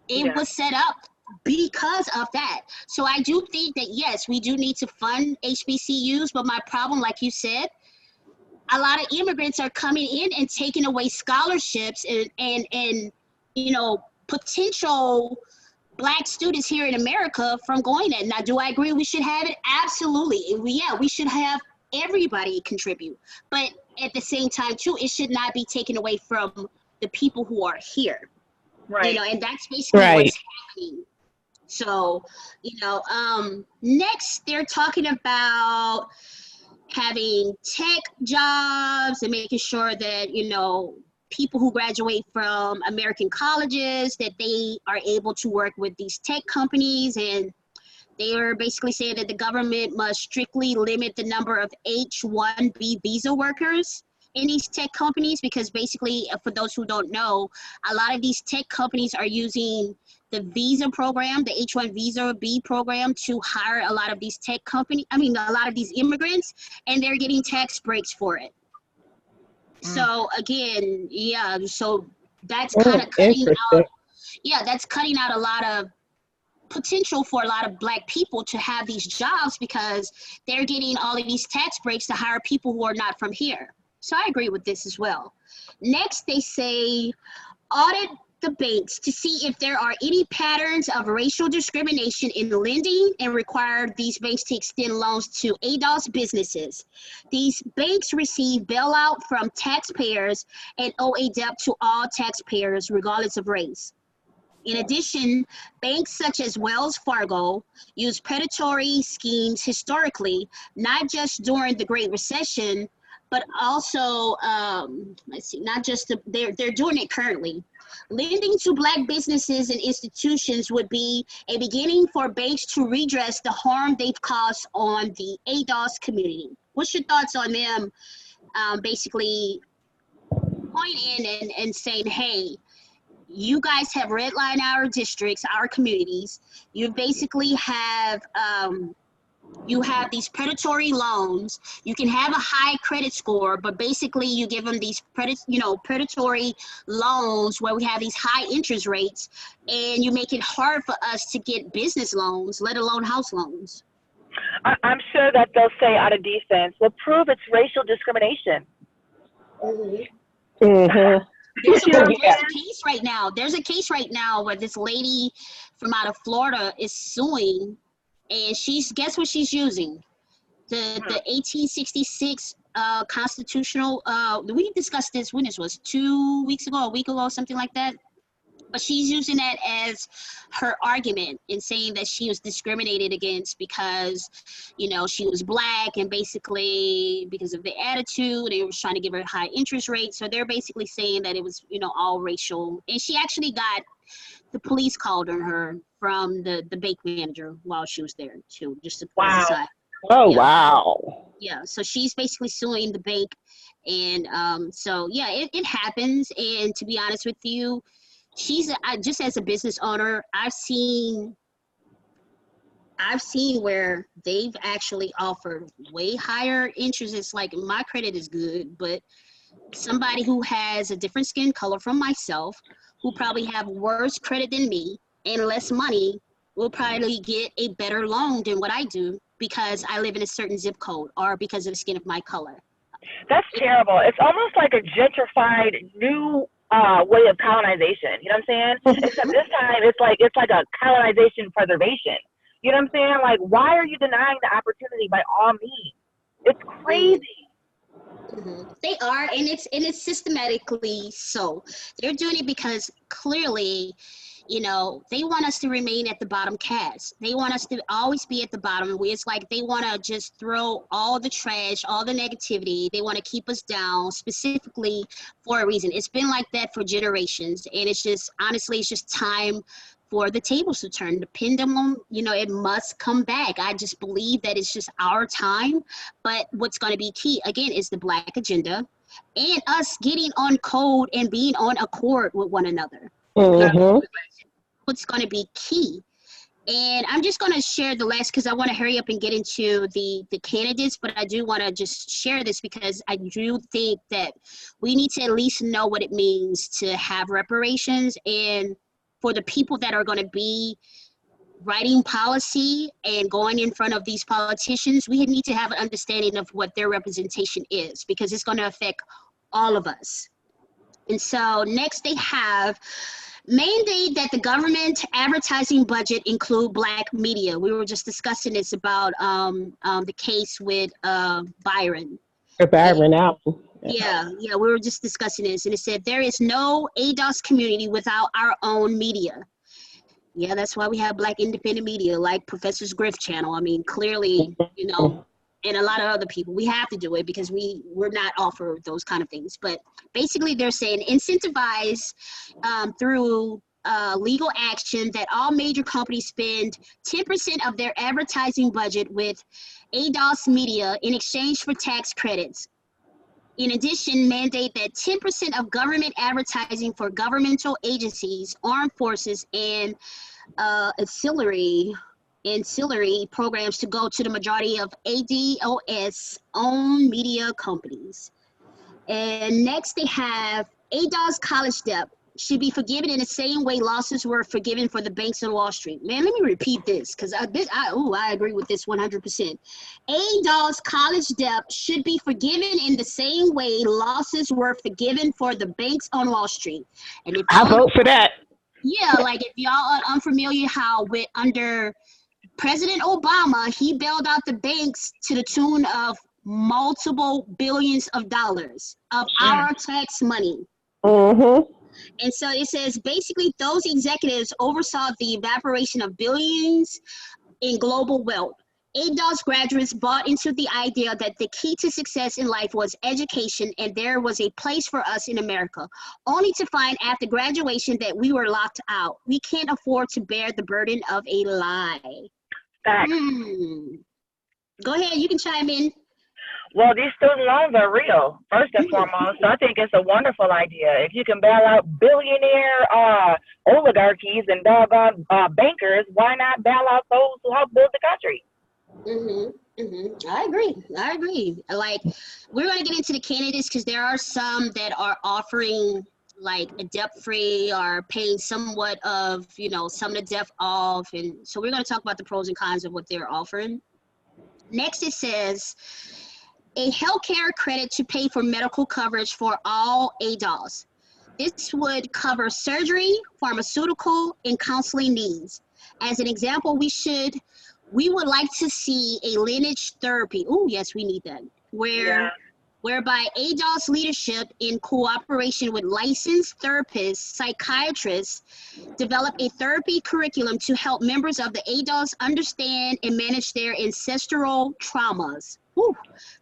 S1: It was set up because of that. So I do think that, yes, we do need to fund HBCUs, but my problem, like you said, a lot of immigrants are coming in and taking away scholarships and you know, potential Black students here in America from going there. Now, do I agree we should have it? Absolutely. We should have everybody contribute. But at the same time, too, it should not be taken away from the people who are here. Right. You know, and that's basically what's happening. So, you know, next they're talking about having tech jobs and making sure that, you know, people who graduate from American colleges, that they are able to work with these tech companies. And they are basically saying that the government must strictly limit the number of H-1B visa workers in these tech companies, because basically, for those who don't know, a lot of these tech companies are using the visa program, the H-1 visa B program, to hire a lot of these tech companies, a lot of these immigrants, and they're getting tax breaks for it. So again, so that's kind of cutting out, that's cutting out a lot of potential for a lot of Black people to have these jobs, because they're getting all of these tax breaks to hire people who are not from here. So I agree with this as well. Next, they say audit the banks to see if there are any patterns of racial discrimination in lending, and require these banks to extend loans to ADOS businesses. These banks receive bailout from taxpayers and owe a debt to all taxpayers regardless of race. In addition, banks such as Wells Fargo use predatory schemes historically, not just during the Great Recession, but also, they're doing it currently. Lending to Black businesses and institutions would be a beginning for banks to redress the harm they've caused on the ADOS community. What's your thoughts on them basically going in and saying, hey, you guys have redlined our districts, our communities. You basically have you have these predatory loans. You can have a high credit score, but basically you give them these predatory loans where we have these high interest rates, and you make it hard for us to get business loans, let alone house loans.
S3: I'm sure that they'll say out of defense, well, prove it's racial discrimination.
S1: There's a case right now. There's a case right now where this lady from out of Florida is suing, and guess what she's using? The 1866 constitutional. We discussed this when this was 2 weeks ago, a week ago, something like that. But she's using that as her argument in saying that she was discriminated against because, you know, she was Black, and basically because of the attitude, they were trying to give her a high interest rate. So they're basically saying that it was, you know, all racial. And she actually got, the police called on her from the bank manager while she was there too, just to decide.
S2: Oh, wow.
S1: Yeah, so she's basically suing the bank. And so, yeah, it happens. And to be honest with you, just as a business owner, I've seen where they've actually offered way higher interest. It's like, my credit is good, but somebody who has a different skin color from myself, who probably have worse credit than me and less money, will probably get a better loan than what I do because I live in a certain zip code or because of the skin of my color.
S3: That's terrible. It's almost like a gentrified new way of colonization. You know what I'm saying? Except this time it's like a colonization preservation. You know what I'm saying? Like, why are you denying the opportunity by all means? It's crazy.
S1: They are, and it's systematically so. They're doing it because clearly, you know, they want us to remain at the bottom caste. They want us to always be at the bottom. It's like they want to just throw all the trash, all the negativity. They want to keep us down specifically for a reason. It's been like that for generations, and it's just, honestly, it's just time for the tables to turn. The pendulum, you know, it must come back. I just believe that it's just our time. But what's going to be key, again, is the Black agenda and us getting on code and being on accord with one another. What's going to be key. And I'm just going to share the last, because I want to hurry up and get into the candidates, but I do want to just share this because I do think that we need to at least know what it means to have reparations, and for the people that are going to be writing policy and going in front of these politicians, we need to have an understanding of what their representation is, because it's going to affect all of us. And so next they have mandate that the government advertising budget include Black media. We were just discussing this about the case with Byron.
S2: Byron album.
S1: Yeah, we were just discussing this, and it said there is no ADOS community without our own media. Yeah, that's why we have Black independent media like Professor's Griff channel. I mean, clearly, you know, and a lot of other people, we have to do it because we're not offered those kind of things. But basically they're saying incentivize through legal action that all major companies spend 10% of their advertising budget with ADOS media in exchange for tax credits. In addition, mandate that 10% of government advertising for governmental agencies, armed forces, and ancillary programs to go to the majority of ADOS-owned media companies. And next they have ADOS college debt should be forgiven in the same way losses were forgiven for the banks on Wall Street. Man, let me repeat this, because I agree with this 100%. ADOS college debt should be forgiven in the same way losses were forgiven for the banks on Wall Street. And if
S2: I vote for that.
S1: Yeah, like if y'all are unfamiliar how under President Obama, he bailed out the banks to the tune of multiple billions of dollars of our tax money. And so it says basically those executives oversaw the evaporation of billions in global wealth. ADOS graduates bought into the idea that the key to success in life was education, and there was a place for us in America, only to find after graduation that we were locked out. We can't afford to bear the burden of a lie. Go ahead, you can chime in.
S3: Well, these student loans are real, first and foremost. So I think it's a wonderful idea. If you can bail out billionaire oligarchies and doggone bankers, why not bail out those who help build the country?
S1: I agree. Like, we're going to get into the candidates because there are some that are offering like a debt-free or paying somewhat of, you know, some of the debt off. And so we're going to talk about the pros and cons of what they're offering. Next, it says a healthcare credit to pay for medical coverage for all ADOS. This would cover surgery, pharmaceutical, and counseling needs. As an example, we would like to see a lineage therapy. Oh, yes, we need that. Whereby ADOS leadership, in cooperation with licensed therapists, psychiatrists, develop a therapy curriculum to help members of the ADOS understand and manage their ancestral traumas.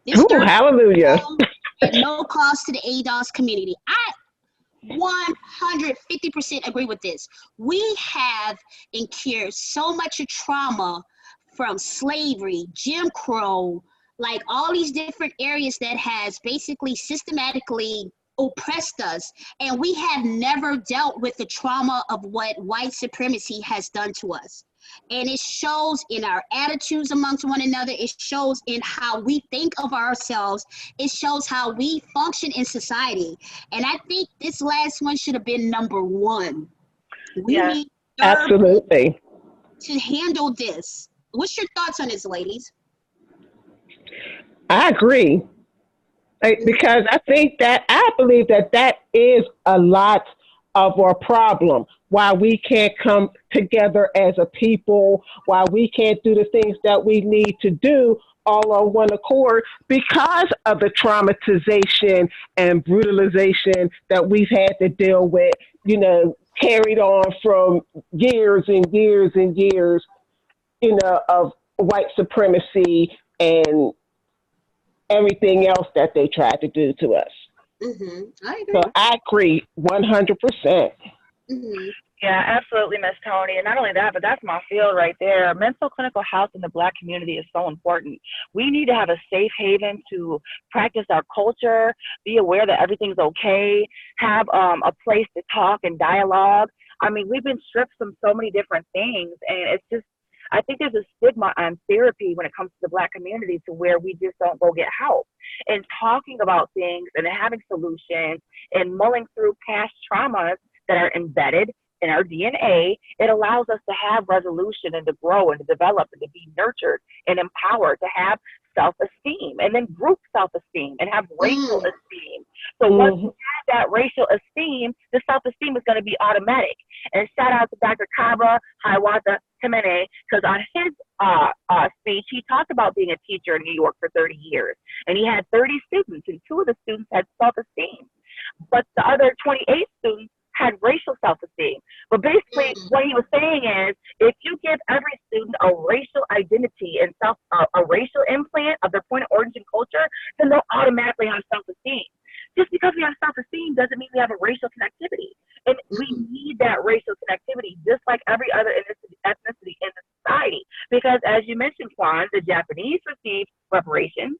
S2: Hallelujah.
S1: At no cost to the ADOS community. I 150% agree with this. We have incurred so much trauma from slavery, Jim Crow, like all these different areas that has basically systematically oppressed us, and we have never dealt with the trauma of what white supremacy has done to us. And it shows in our attitudes amongst one another. It shows in how we think of ourselves. It shows how we function in society. And I think this last one should have been number one. We need
S2: absolutely
S1: to handle this. What's your thoughts on this, ladies?
S2: I agree. Because I believe that is a lot of our problem. Why we can't come together as a people, why we can't do the things that we need to do all on one accord because of the traumatization and brutalization that we've had to deal with, carried on from years and years and years, of white supremacy and everything else that they tried to do to us.
S1: I agree.
S2: So I agree 100%.
S3: Yeah, absolutely, Miss Tony. And not only that, but that's my field right there. Mental clinical health in the Black community is so important. We need to have a safe haven to practice our culture, be aware that everything's okay, have a place to talk and dialogue. I mean, we've been stripped from so many different things, and it's just, I think there's a stigma on therapy when it comes to the Black community to where we just don't go get help. And talking about things and having solutions and mulling through past traumas that are embedded in our DNA, it allows us to have resolution and to grow and to develop and to be nurtured and empowered, to have self-esteem and then group self-esteem and have racial esteem. So once you have that racial esteem, the self-esteem is going to be automatic. And shout out to Dr. Kaba Hiawatha Himene, because on his speech, he talked about being a teacher in New York for 30 years. And he had 30 students, and 2 of the students had self-esteem. But the other 28 students had racial self-esteem. But basically, what he was saying is, if you give every student a racial identity and a racial implant of their point of origin culture, then they'll automatically have self-esteem. Just because we have self-esteem doesn't mean we have a racial connectivity. And we need that racial connectivity, just like every other ethnicity in the society. Because as you mentioned, Juan, the Japanese received reparations,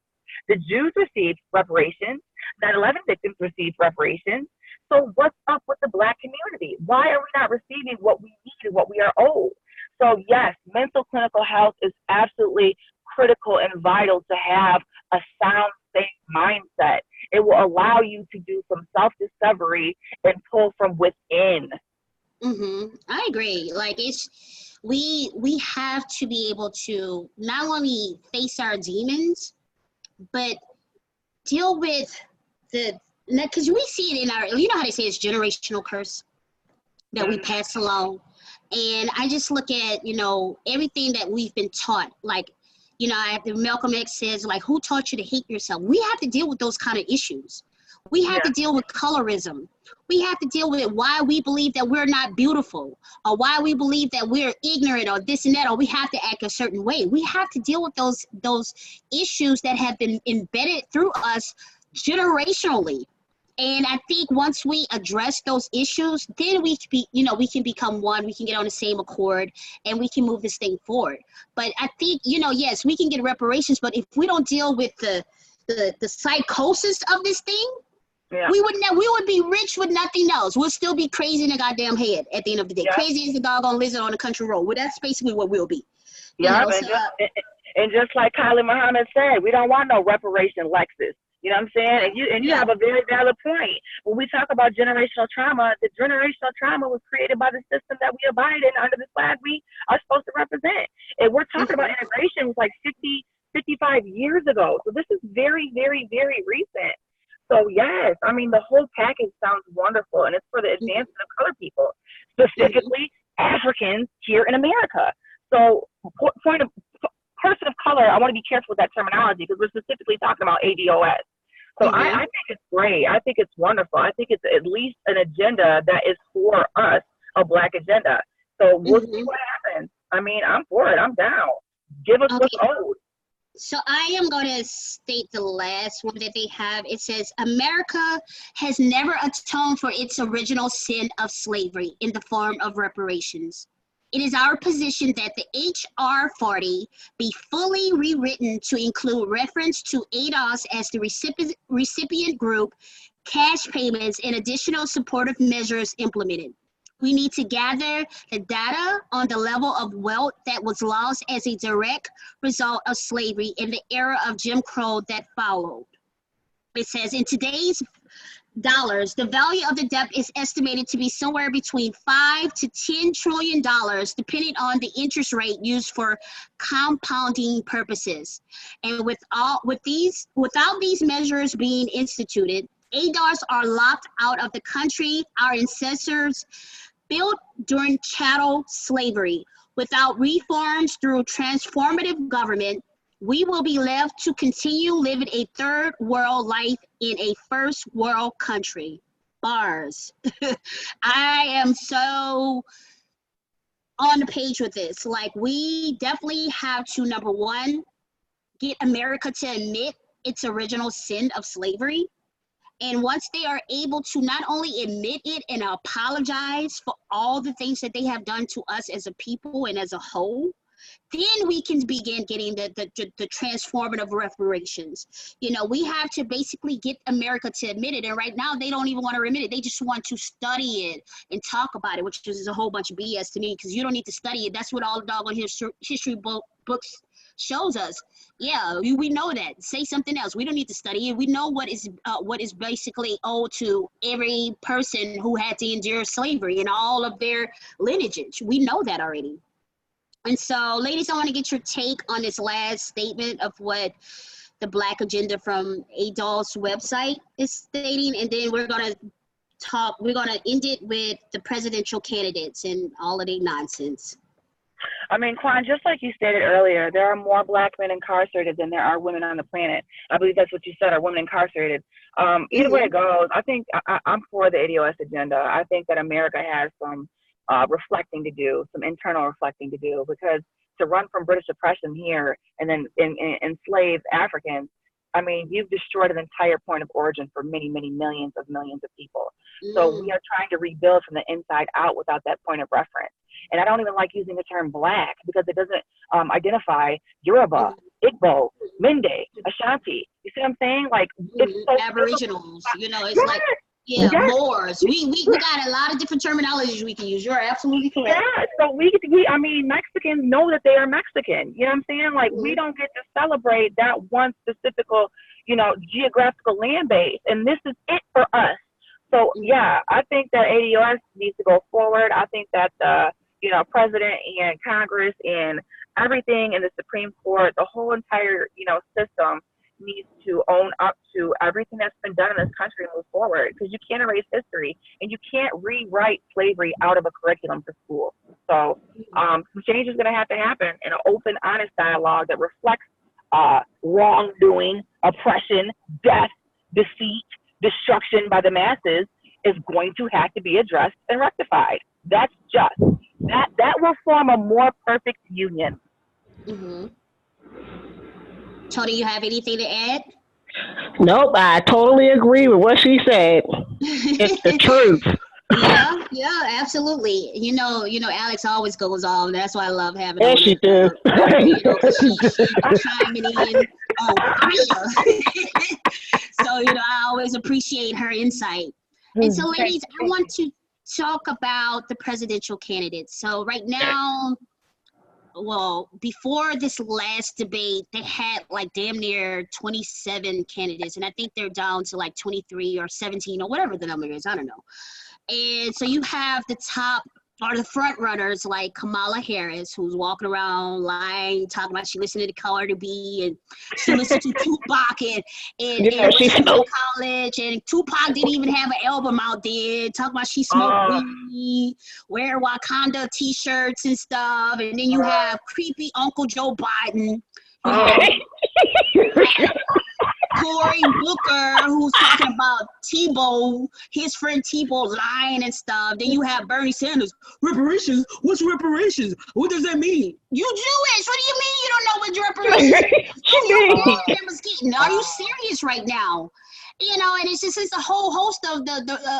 S3: the Jews received reparations, 9/11 victims received reparations. So what's up with the Black community? Why are we not receiving what we need and what we are owed? So yes, mental clinical health is absolutely critical and vital to have a sound, safe mindset. It will allow you to do some self-discovery and pull from within.
S1: I agree. Like we have to be able to not only face our demons, but deal with because we see it in our, how they say it's generational curse that we pass along. And I just look at, everything that we've been taught, like, Malcolm X says, like, who taught you to hate yourself? We have to deal with those kind of issues. We have to deal with colorism. We have to deal with why we believe that we're not beautiful, or why we believe that we're ignorant, or this and that, or we have to act a certain way. We have to deal with those issues that have been embedded through us generationally. And I think once we address those issues, then we can become one, we can get on the same accord, and we can move this thing forward. But I think, yes, we can get reparations, but if we don't deal with the psychosis of this thing, we would be rich with nothing else. We'll still be crazy in the goddamn head at the end of the day. Crazy as the doggone lizard on the country road. Well, that's basically what we'll be.
S3: And just like Kylie Muhammad said, we don't want no reparation Lexus. You know what I'm saying? And you have a very valid point. When we talk about generational trauma, the generational trauma was created by the system that we abide in under the flag we are supposed to represent. And we're talking about integration was like 50, 55 years ago. So this is very, very, very recent. So yes, I mean, the whole package sounds wonderful, and it's for the advancement of colored people, specifically Africans here in America. So person of color, I want to be careful with that terminology because we're specifically talking about ADOS. So I think it's great. I think it's wonderful. I think it's at least an agenda that is for us, a Black agenda. So we'll see what happens. I mean, I'm for it. I'm down. Give us what's owed.
S1: So I am going to state the last one that they have. It says, America has never atoned for its original sin of slavery in the form of reparations. It is our position that the H.R. 40 be fully rewritten to include reference to ADOS as the recipient group, cash payments, and additional supportive measures implemented. We need to gather the data on the level of wealth that was lost as a direct result of slavery and the era of Jim Crow that followed. It says, in today's The value of the debt is estimated to be somewhere between $5 to $10 trillion, depending on the interest rate used for compounding purposes. And without these measures being instituted, ADOS are locked out of the country our ancestors built during chattel slavery. Without reforms through transformative government, we will be left to continue living a third world life in a first world country. Bars. I am so on the page with this. Like, we definitely have to, number one, get America to admit its original sin of slavery. And once they are able to not only admit it and apologize for all the things that they have done to us as a people and as a whole, then we can begin getting the transformative reparations. You know, we have to basically get America to admit it. And right now, they don't even want to admit it. They just want to study it and talk about it, which is a whole bunch of BS to me, because you don't need to study it. That's what all the doggone history books shows us. Yeah, we know that. Say something else. We don't need to study it. We know what is basically owed to every person who had to endure slavery and all of their lineage. We know that already. And so, ladies, I want to get your take on this last statement of what the Black Agenda from ADOS website is stating, and then we're going to end it with the presidential candidates and all of their nonsense.
S3: I mean, Quan, just like you stated earlier, there are more Black men incarcerated than there are women on the planet. I believe that's what you said, are women incarcerated. Either way it goes, I think I'm for the ADOS agenda. I think that America has some reflecting to do, some internal reflecting to do, because to run from British oppression here and then enslave Africans, I mean, you've destroyed an entire point of origin for many, many millions of people. So we are trying to rebuild from the inside out without that point of reference. And I don't even like using the term Black because it doesn't identify Yoruba, Igbo, Mende, Ashanti. You see what I'm saying? Like, it's so
S1: Aboriginals, you know, it's like, yeah, Moors. We got a lot of different terminologies we can use. You're absolutely correct.
S3: Yeah, so I mean, Mexicans know that they are Mexican. You know what I'm saying? Like, we don't get to celebrate that one specific, geographical land base. And this is it for us. So, yeah, I think that ADOS needs to go forward. I think that President and Congress and everything in the Supreme Court, the whole entire, system needs to own up to everything that's been done in this country and move forward, because you can't erase history and you can't rewrite slavery out of a curriculum for school. So some change is going to happen in an open, honest dialogue that reflects wrongdoing, oppression, death, deceit, destruction by the masses is going to have to be addressed and rectified. That's just. That will form a more perfect union.
S1: Mm-hmm. Tony, you have anything to add?
S2: Nope, I totally agree with what she said. It's the truth.
S1: Yeah, absolutely. You know, Alex always goes on. That's why I love having her.
S2: Yes, she do.
S1: She's chiming in on fire. So, I always appreciate her insight. And so, ladies, I want to talk about the presidential candidates. So right now, well, before this last debate, they had like damn near 27 candidates, and I think they're down to like 23 or 17 or whatever the number is. I don't know. And so you have the top or the front runners like Kamala Harris, who's walking around lying, talking about she listened to Cardi B and she listened to Tupac and
S2: she smoked
S1: college, and Tupac didn't even have an album out there. Talking about she smoked weed, wear Wakanda t-shirts and stuff, and then you have creepy Uncle Joe Biden. Cory Booker, who's talking about Tebow, his friend Tebow lying and stuff. Then you have Bernie Sanders. Reparations? What's reparations? What does that mean? You Jewish. What do you mean you don't know what reparations mean? Are you serious right now? And it's a whole host of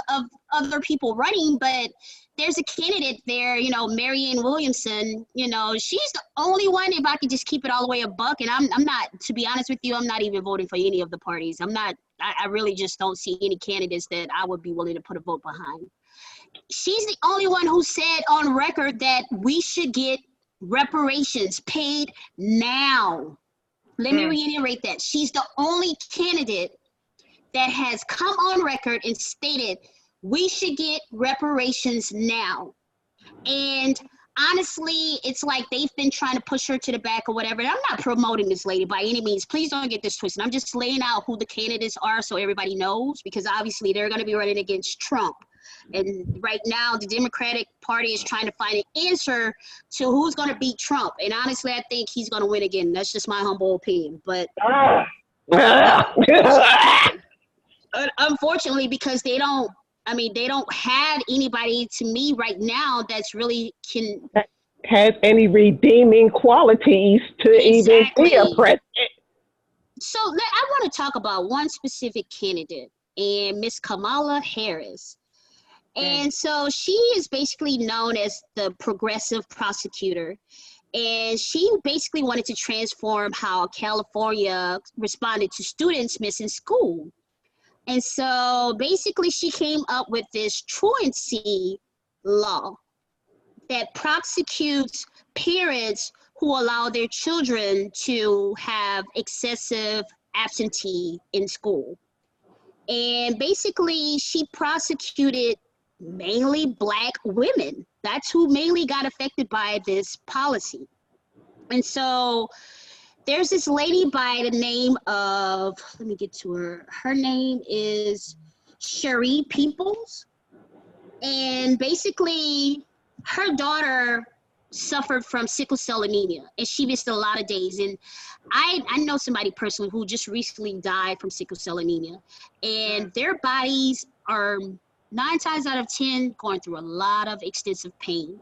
S1: of other people running, but there's a candidate there, Marianne Williamson, she's the only one, if I could just keep it all the way a buck. And I'm not, to be honest with you, I'm not even voting for any of the parties. I really just don't see any candidates that I would be willing to put a vote behind. She's the only one who said on record that we should get reparations paid now. Let me reiterate that. She's the only candidate that has come on record and stated we should get reparations now. And honestly, it's like they've been trying to push her to the back or whatever. And I'm not promoting this lady by any means. Please don't get this twisted. I'm just laying out who the candidates are so everybody knows, because obviously they're going to be running against Trump. And right now, the Democratic Party is trying to find an answer to who's going to beat Trump. And honestly, I think he's going to win again. That's just my humble opinion. But unfortunately, because they don't have anybody to me right now that's really
S2: has any redeeming qualities to even be a president.
S1: So I want to talk about one specific candidate, and Miss Kamala Harris. And so she is basically known as the progressive prosecutor. And she basically wanted to transform how California responded to students missing school. And so basically she came up with this truancy law that prosecutes parents who allow their children to have excessive absentee in school. And basically she prosecuted mainly Black women. That's who mainly got affected by this policy. And so there's this lady by the name of, let me get to her. Her name is Cherie Peoples. And basically her daughter suffered from sickle cell anemia, and she missed a lot of days. And I know somebody personally who just recently died from sickle cell anemia, and their bodies are 9 times out of 10 going through a lot of extensive pain.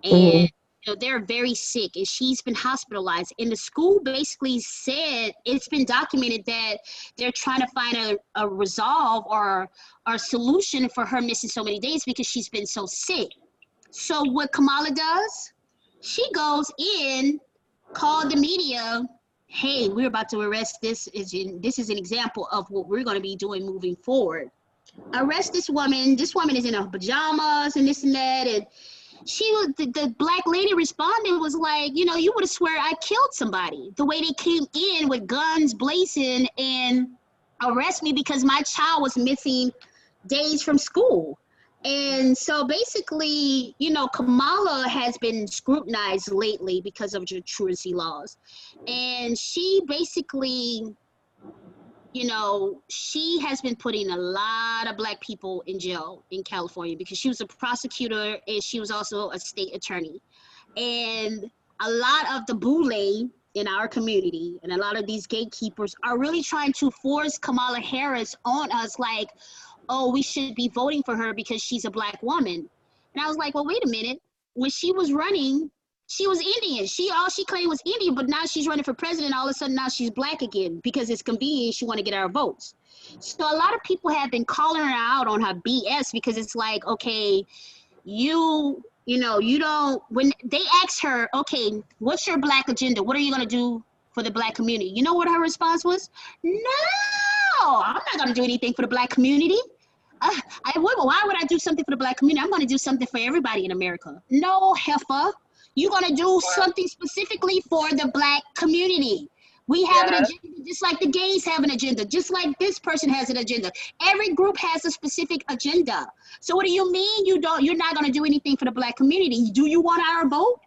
S1: And you know, they're very sick, and she's been hospitalized. And the school basically said, it's been documented that they're trying to find a resolve or a solution for her missing so many days because she's been so sick. So what Kamala does, she goes in, called the media, hey, we're about to arrest this is an example of what we're going to be doing moving forward. Arrest this woman. This woman is in her pajamas and this and that. And the Black lady responded was like, you know, you would have swear I killed somebody. The way they came in with guns blazing and arrest me because my child was missing days from school. And so basically, you know, Kamala has been scrutinized lately because of the truancy laws. And she basically, you know, she has been putting a lot of Black people in jail in California because she was a prosecutor and she was also a state attorney. And a lot of the boule in our community and a lot of these gatekeepers are really trying to force Kamala Harris on us, like, oh, we should be voting for her because she's a Black woman. And I was like, well, wait a minute. When she was running, she was Indian. All she claimed was Indian, but now she's running for president. All of a sudden now she's Black again because it's convenient. She want to get our votes. So a lot of people have been calling her out on her BS because it's like, okay, you know, you don't, when they asked her, okay, what's your Black agenda? What are you going to do for the Black community? You know what her response was? No, I'm not going to do anything for the Black community. Why would I do something for the Black community? I'm going to do something for everybody in America. No, heifer. You're going to do something specifically for the Black community. We have an agenda, just like the gays have an agenda, just like this person has an agenda. Every group has a specific agenda. So what do you mean you're not going to do anything for the Black community? Do you want our vote?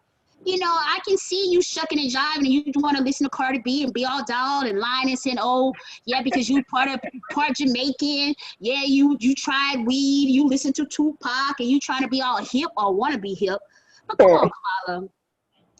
S1: You know, I can see you shucking and jiving and you want to listen to Cardi B and be all down and lying and saying, oh, yeah, because you part Jamaican. Yeah, you tried weed. You listen to Tupac and you trying to be all hip or want to be hip. But come on, Kamala.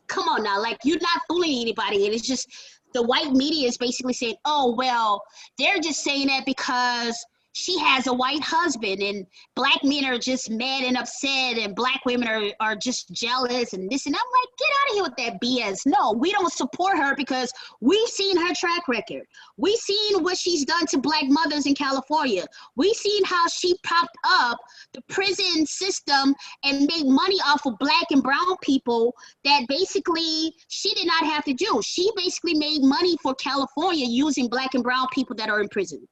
S1: Come on now. Like, you're not fooling anybody. And it's just the white media is basically saying, oh, well, they're just saying that because she has a white husband and Black men are just mad and upset and Black women are just jealous and this and I'm like, get out of here with that BS. No, we don't support her because we've seen her track record. We've seen what she's done to Black mothers in California. We've seen how she propped up the prison system and made money off of Black and brown people that basically she did not have to do. She basically made money for California using Black and brown people that are in prison.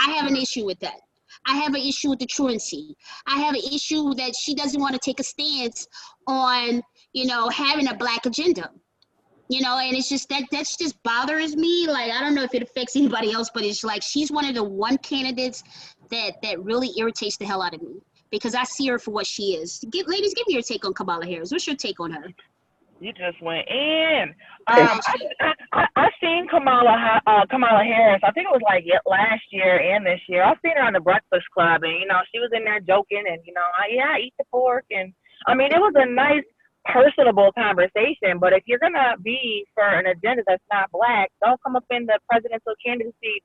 S1: I have an issue with that. I have an issue with the truancy. I have an issue that she doesn't want to take a stance on, you know, having a Black agenda. You know, and it's just that's just bothers me. Like, I don't know if it affects anybody else, but it's like she's one of the one candidates that really irritates the hell out of me because I see her for what she is. Ladies, give me your take on Kamala Harris. What's your take on her?
S3: You just went in.
S1: Oh,
S3: I seen Kamala Harris. I think it was like last year and this year. I seen her on the Breakfast Club, and she was in there joking, and I eat the pork, and I mean it was a nice, personable conversation. But if you're gonna be for an agenda that's not black, don't come up in the presidential candidacy,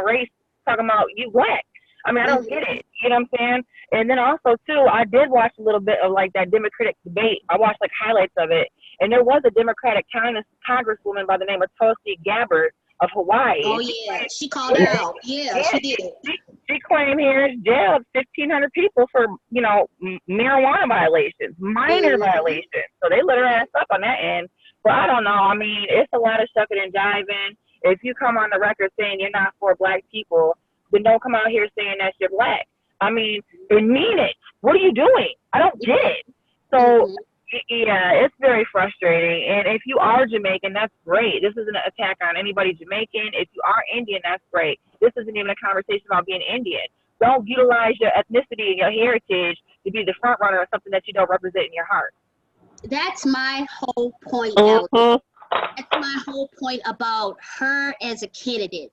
S3: race talking about you black. I mean, I don't get it. You know what I'm saying? And then also, too, I did watch a little bit of, like, that Democratic debate. I watched, like, highlights of it. And there was a Democratic congresswoman by the name of Tulsi Gabbard of Hawaii.
S1: Oh, yeah. She called her out. Yeah, she did.
S3: She claimed Harris jailed 1,500 people for, marijuana violations, minor violations. So they let her ass up on that end. But I don't know. I mean, it's a lot of shucking and jiving. If you come on the record saying you're not for black people, then don't come out here saying that you're black. I mean, and mean it. What are you doing? I don't get it. So, yeah, it's very frustrating. And if you are Jamaican, that's great. This isn't an attack on anybody Jamaican. If you are Indian, that's great. This isn't even a conversation about being Indian. Don't utilize your ethnicity and your heritage to be the front runner of something that you don't represent in your heart.
S1: That's my whole point, Alex. That's my whole point about her as a candidate.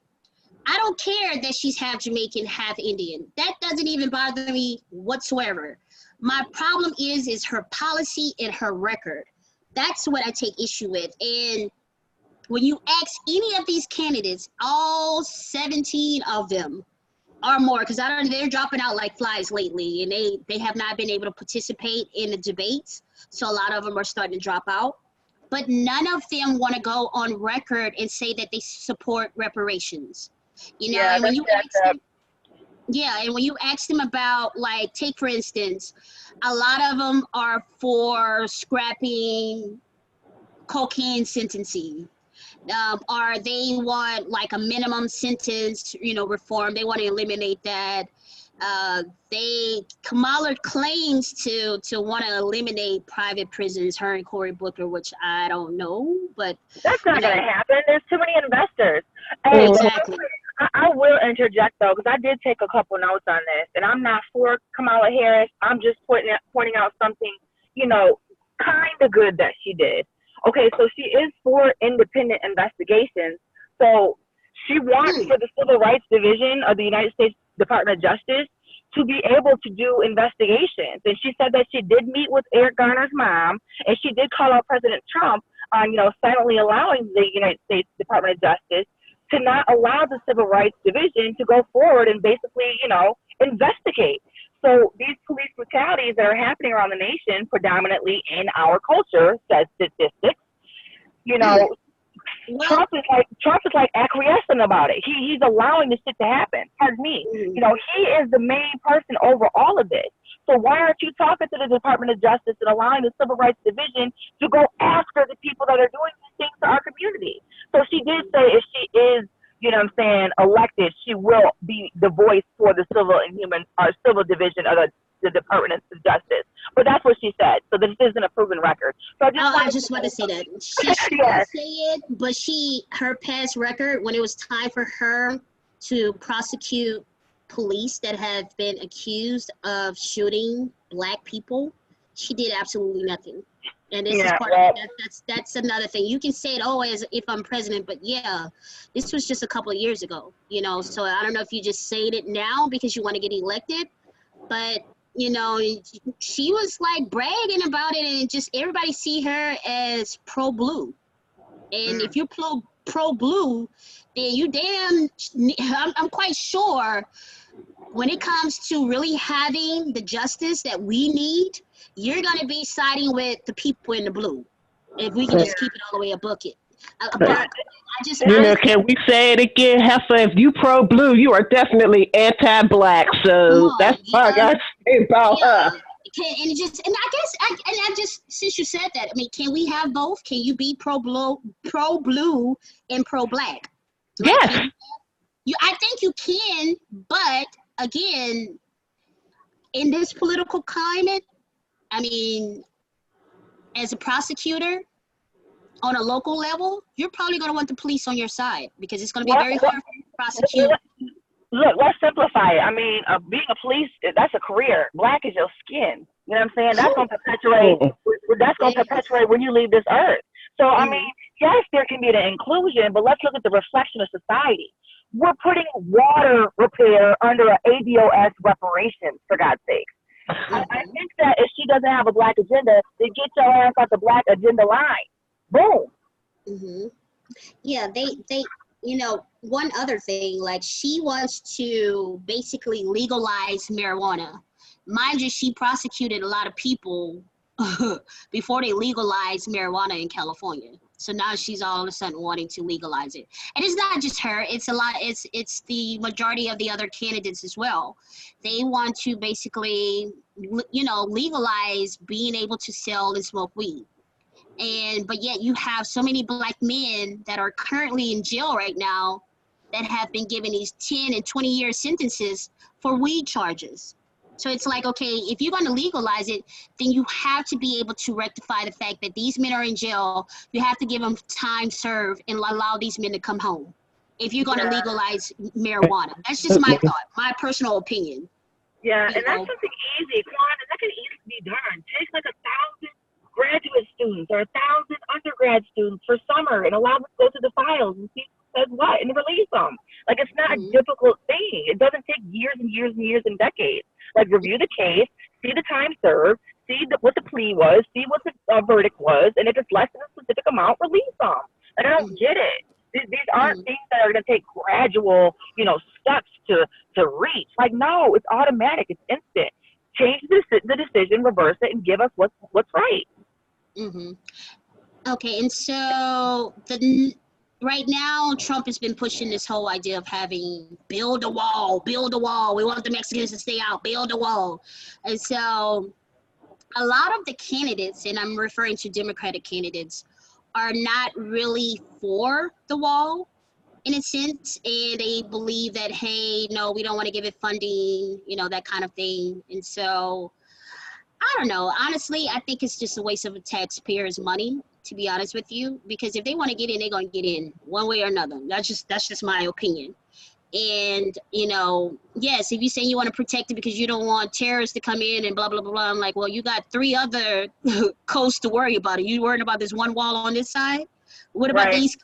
S1: I don't care that she's half Jamaican, half Indian. That doesn't even bother me whatsoever. My problem is her policy and her record. That's what I take issue with. And when you ask any of these candidates, all 17 of them or more, because they're dropping out like flies lately, and they have not been able to participate in the debates. So a lot of them are starting to drop out. But none of them want to go on record and say that they support reparations. And when you ask them, and when you ask them about, like, take for instance, a lot of them are for scrapping cocaine sentencing, or they want like a minimum sentence, reform. They want to eliminate that. Kamala claims to want to eliminate private prisons, her and Cory Booker, which I don't know, but
S3: that's not going to happen. There's too many investors.
S1: Exactly.
S3: I will interject though, because I did take a couple notes on this, and I'm not for Kamala Harris. I'm just pointing out something, kind of good that she did. Okay, so she is for independent investigations. So she wants for the Civil Rights Division of the United States Department of Justice to be able to do investigations. And she said that she did meet with Eric Garner's mom, and she did call out President Trump on, silently allowing the United States Department of Justice to not allow the Civil Rights Division to go forward and basically, investigate. So these police brutalities that are happening around the nation, predominantly in our culture, says statistics, Trump is like acquiescing about it. He's allowing this shit to happen. Pardon me. He is the main person over all of this. So why aren't you talking to the Department of Justice and allowing the Civil Rights Division to go after the people that are doing these things to our community? So she did say if she is, elected, she will be the voice for the civil division of the Department of Justice. But that's what she said. So this isn't a proven record. So I just
S1: want to say that. She did say it, but her past record, when it was time for her to prosecute police that have been accused of shooting Black people, she did absolutely nothing. And this is part of it. That's another thing. You can say it always if I'm president, but this was just a couple of years ago, So I don't know if you just saying it now because you want to get elected, but she was like bragging about it, and just everybody see her as pro-blue. And if you're pro-blue, then I'm quite sure when it comes to really having the justice that we need, you're going to be siding with the people in the blue. If we can just keep it all the way a bucket.
S2: Can we say it again, Heifer? If you pro-blue, you are definitely anti-black. So that's what I got to say about her.
S1: I guess since you said that, I mean, can we have both? Can you be pro-blue and pro-black?
S2: Yes.
S1: I think you can, but again, in this political climate, I mean, as a prosecutor, on a local level, you're probably going to want the police on your side because it's going to be very hard for you to prosecute.
S3: Look, let's simplify it. I mean, being a police, that's a career. Black is your skin. You know what I'm saying? That's going to perpetuate. That's going to perpetuate when you leave this earth. So, I mean, yes, there can be the inclusion, but let's look at the reflection of society. We're putting water repair under an ADOS reparations, for God's sake. I think that if she doesn't have a black agenda, then get your ass off the black agenda line. Boom.
S1: Yeah, they, you know, one other thing, like she wants to basically legalize marijuana. Mind you, she prosecuted a lot of people before they legalized marijuana in California. So now she's all of a sudden wanting to legalize it. And it's not just her, it's a lot, it's the majority of the other candidates as well. They want to basically, you know, legalize being able to sell and smoke weed. But yet you have so many black men that are currently in jail right now that have been given these 10 and 20-year sentences for weed charges. So it's like, okay, if you're going to legalize it, then you have to be able to rectify the fact that these men are in jail. You have to give them time served and allow these men to come home. If you're going to legalize marijuana, that's just my thought, my personal opinion.
S3: Yeah, and that's something easy, Quan. That can easily be done. Take like 1,000 graduate students or 1,000 undergrad students for summer and allow them to go to the files and see who says what and release them. Like, it's not a difficult thing. It doesn't take years and years and years and decades. Like, review the case, see the time served, see what the plea was, see what the verdict was, and if it's less than a specific amount, release them. Like, I don't get it. These aren't things that are going to take gradual, you know, steps to reach. Like, no, it's automatic. It's instant. Change the decision, reverse it, and give us what's right.
S1: Okay, and so right now, Trump has been pushing this whole idea of having build a wall. We want the Mexicans to stay out, build a wall. And so a lot of the candidates, and I'm referring to Democratic candidates, are not really for the wall in a sense. And they believe that, hey, no, we don't want to give it funding, you know, that kind of thing. And so I don't know. Honestly, I think it's just a waste of the taxpayers' money, to be honest with you, because if they want to get in, they're going to get in one way or another. That's just my opinion. And, you know, yes, if you say you want to protect it because you don't want terrorists to come in and blah, blah, blah, blah, I'm like, well, you got 3 other coasts to worry about. Are you worried about this one wall on this side? What about the East?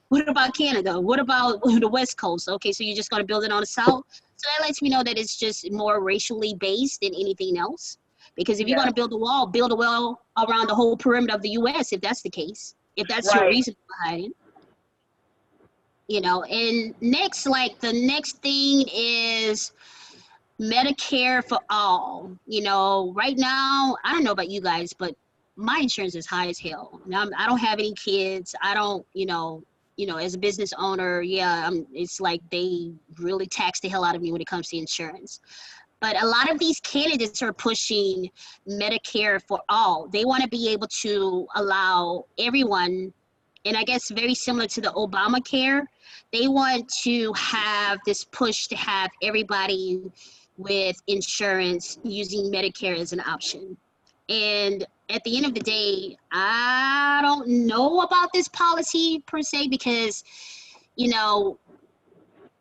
S1: What about Canada? What about the West Coast? Okay, so you're just going to build it on the South? So that lets me know that it's just more racially based than anything else. Because if you're going to build a wall around the whole perimeter of the U.S., if that's the case, if that's your reason behind it. You know, and next, like the next thing is Medicare for all. You know, right now, I don't know about you guys, but my insurance is high as hell. Now, I don't have any kids. I don't, you know, as a business owner, it's like they really tax the hell out of me when it comes to insurance. But a lot of these candidates are pushing Medicare for all. They want to be able to allow everyone, and I guess very similar to the Obamacare, they want to have this push to have everybody with insurance using Medicare as an option. And at the end of the day, I don't know about this policy per se because, you know,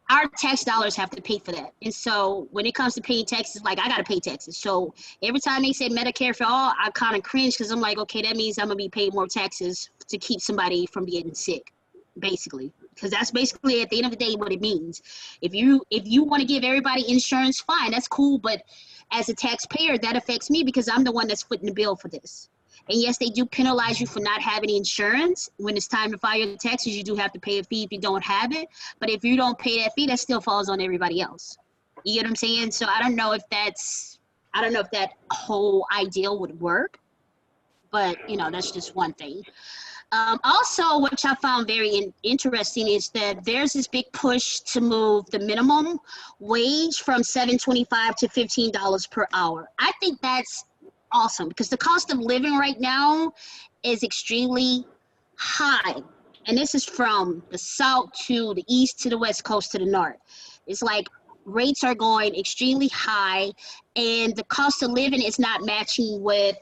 S1: our tax dollars have to pay for that. And so when it comes to paying taxes, like I got to pay taxes. So every time they say Medicare for all, I kind of cringe because I'm like, okay, that means I'm going to be paying more taxes to keep somebody from getting sick, basically. Because that's basically at the end of the day what it means. If you want to give everybody insurance, fine, that's cool. But as a taxpayer, that affects me because I'm the one that's footing the bill for this. And yes, they do penalize you for not having insurance. When it's time to file your taxes, you do have to pay a fee if you don't have it. But if you don't pay that fee, that still falls on everybody else. You get what I'm saying? So I don't know if that whole ideal would work. But, you know, that's just one thing. Also, which I found very interesting is that there's this big push to move the minimum wage from $7.25 to $15 per hour. I think that's awesome because the cost of living right now is extremely high. And this is from the South to the East to the West Coast to the North. It's like rates are going extremely high and the cost of living is not matching with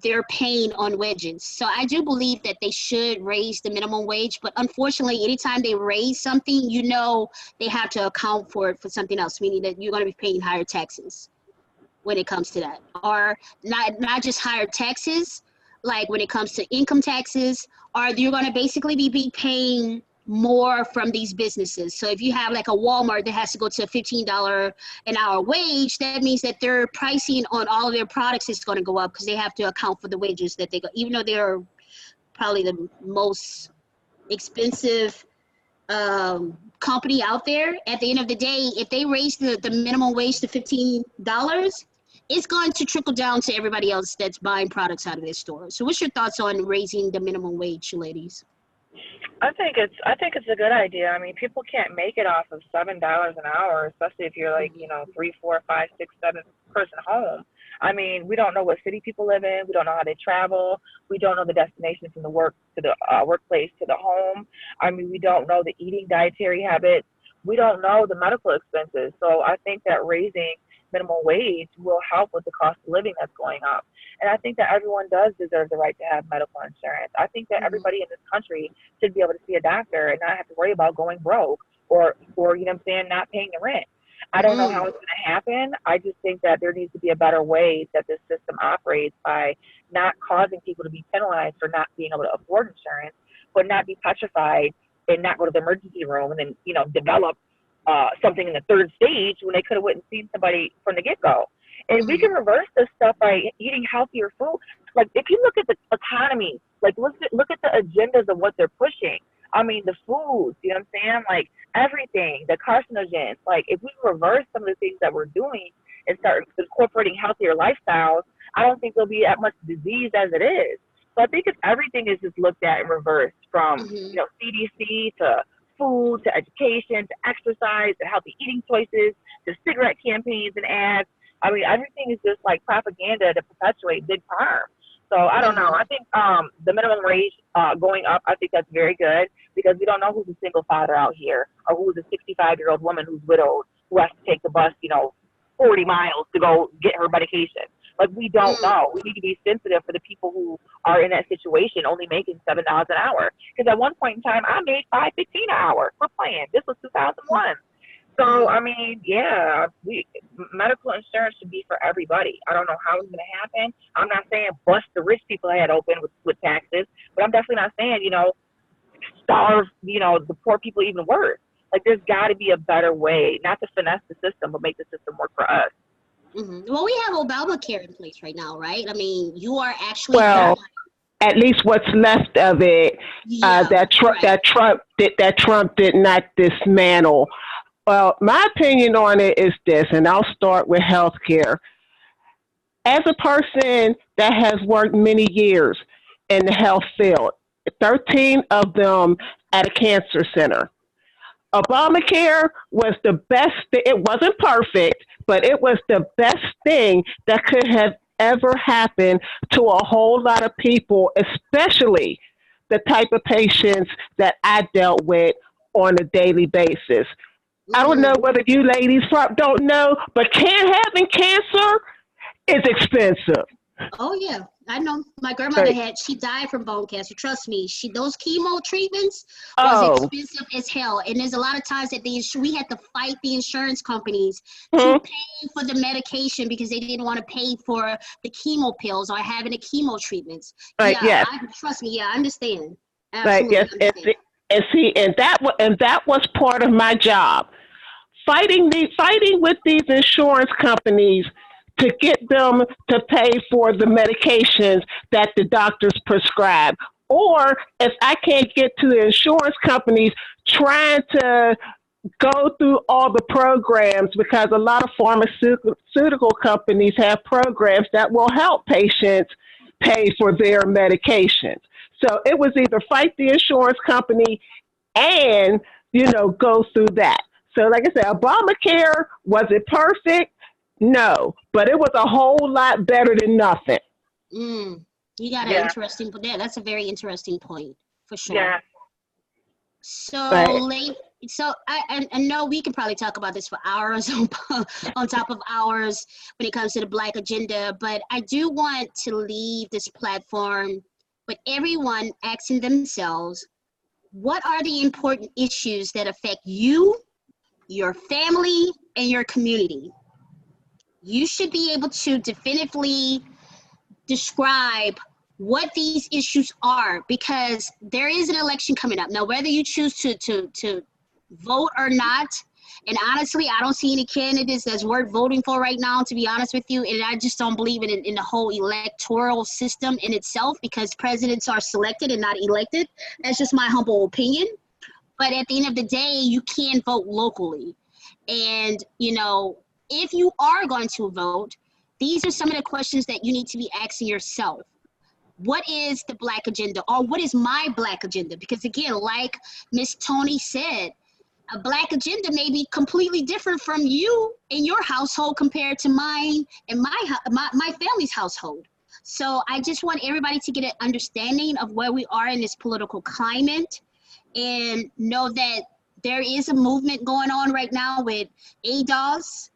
S1: they're paying on wages. So I do believe that they should raise the minimum wage, but unfortunately, anytime they raise something, you know, they have to account for it for something else, meaning that you're going to be paying higher taxes when it comes to that, or not just higher taxes, like when it comes to income taxes, or you're going to basically be paying more from these businesses. So if you have like a Walmart that has to go to a $15 an hour wage, that means that their pricing on all of their products is going to go up because they have to account for the wages that they go, even though they're probably the most expensive company out there. At the end of the day, if they raise the minimum wage to $15, it's going to trickle down to everybody else that's buying products out of their store. So what's your thoughts on raising the minimum wage, ladies?
S3: I think it's a good idea. I mean, people can't make it off of $7 an hour, especially if you're like, 3, 4, 5, 6, 7 person home. I mean, we don't know what city people live in. We don't know how they travel. We don't know the destination from the work to the workplace to the home. I mean, we don't know the eating dietary habits. We don't know the medical expenses. So I think that raising minimum wage will help with the cost of living that's going up. And I think that everyone does deserve the right to have medical insurance. I think that everybody in this country should be able to see a doctor and not have to worry about going broke or not paying the rent. I don't know how it's going to happen. I just think that there needs to be a better way that this system operates by not causing people to be penalized for not being able to afford insurance, but not be petrified and not go to the emergency room and then, develop something in the third stage when they could have went and seen somebody from the get-go. And we can reverse this stuff by eating healthier food. Like, if you look at the economy, like, look at the agendas of what they're pushing. I mean, the foods, you know what I'm saying? Like, everything, the carcinogens. Like, if we reverse some of the things that we're doing and start incorporating healthier lifestyles, I don't think there'll be that much disease as it is. So I think if everything is just looked at and reversed from, CDC to food to education to exercise to healthy eating choices to cigarette campaigns and ads. I mean, everything is just like propaganda to perpetuate big harm. So I don't know. I think the minimum wage going up, I think that's very good because we don't know who's a single father out here or who's a 65-year-old woman who's widowed who has to take the bus, 40 miles to go get her medication. Like, we don't know. We need to be sensitive for the people who are in that situation only making $7 an hour. Because at one point in time, I made $5.15 an hour for playing. This was 2001. So, I mean, medical insurance should be for everybody. I don't know how it's going to happen. I'm not saying bust the rich people head open with taxes, but I'm definitely not saying, starve, the poor people even worse. Like, there's got to be a better way, not to finesse the system, but make the system work for us.
S1: Well, we have Obamacare in place right now, right? I mean, you are actually
S2: at least what's left of it that Trump did not dismantle. Well, my opinion on it is this, and I'll start with healthcare. As a person that has worked many years in the health field, 13 of them at a cancer center, Obamacare was the best thing. It wasn't perfect, but it was the best thing that could have ever happened to a whole lot of people, especially the type of patients that I dealt with on a daily basis. I don't know whether you ladies don't know, but having cancer is expensive.
S1: Oh, yeah. I know. My grandmother she died from bone cancer. Trust me, those chemo treatments was expensive as hell. And there's a lot of times that we had to fight the insurance companies to pay for the medication because they didn't want to pay for the chemo pills or having the chemo treatments. Trust me. I understand. Absolutely understand.
S2: And that was part of my job. Fighting with these insurance companies to get them to pay for the medications that the doctors prescribe. Or if I can't get to the insurance companies, trying to go through all the programs, because a lot of pharmaceutical companies have programs that will help patients pay for their medications. So it was either fight the insurance company and, go through that. So like I said, Obamacare, was it perfect? No, but it was a whole lot better than nothing.
S1: You got an interesting point. That's a very interesting point, for sure.
S3: Yeah.
S1: So, So I know we can probably talk about this for hours on top of hours when it comes to the Black agenda, but I do want to leave this platform with everyone asking themselves, what are the important issues that affect you, your family, and your community? You should be able to definitively describe what these issues are, because there is an election coming up. Now, whether you choose to vote or not, and honestly, I don't see any candidates that's worth voting for right now, to be honest with you, and I just don't believe in the whole electoral system in itself, because presidents are selected and not elected. That's just my humble opinion. But at the end of the day, you can vote locally. And, you know, if you are going to vote, these are some of the questions that you need to be asking yourself. What is the Black agenda, or what is my Black agenda? Because again, like Miss Tony said, a Black agenda may be completely different from you and your household compared to mine and my family's household. So I just want everybody to get an understanding of where we are in this political climate, and know that there is a movement going on right now with ADOS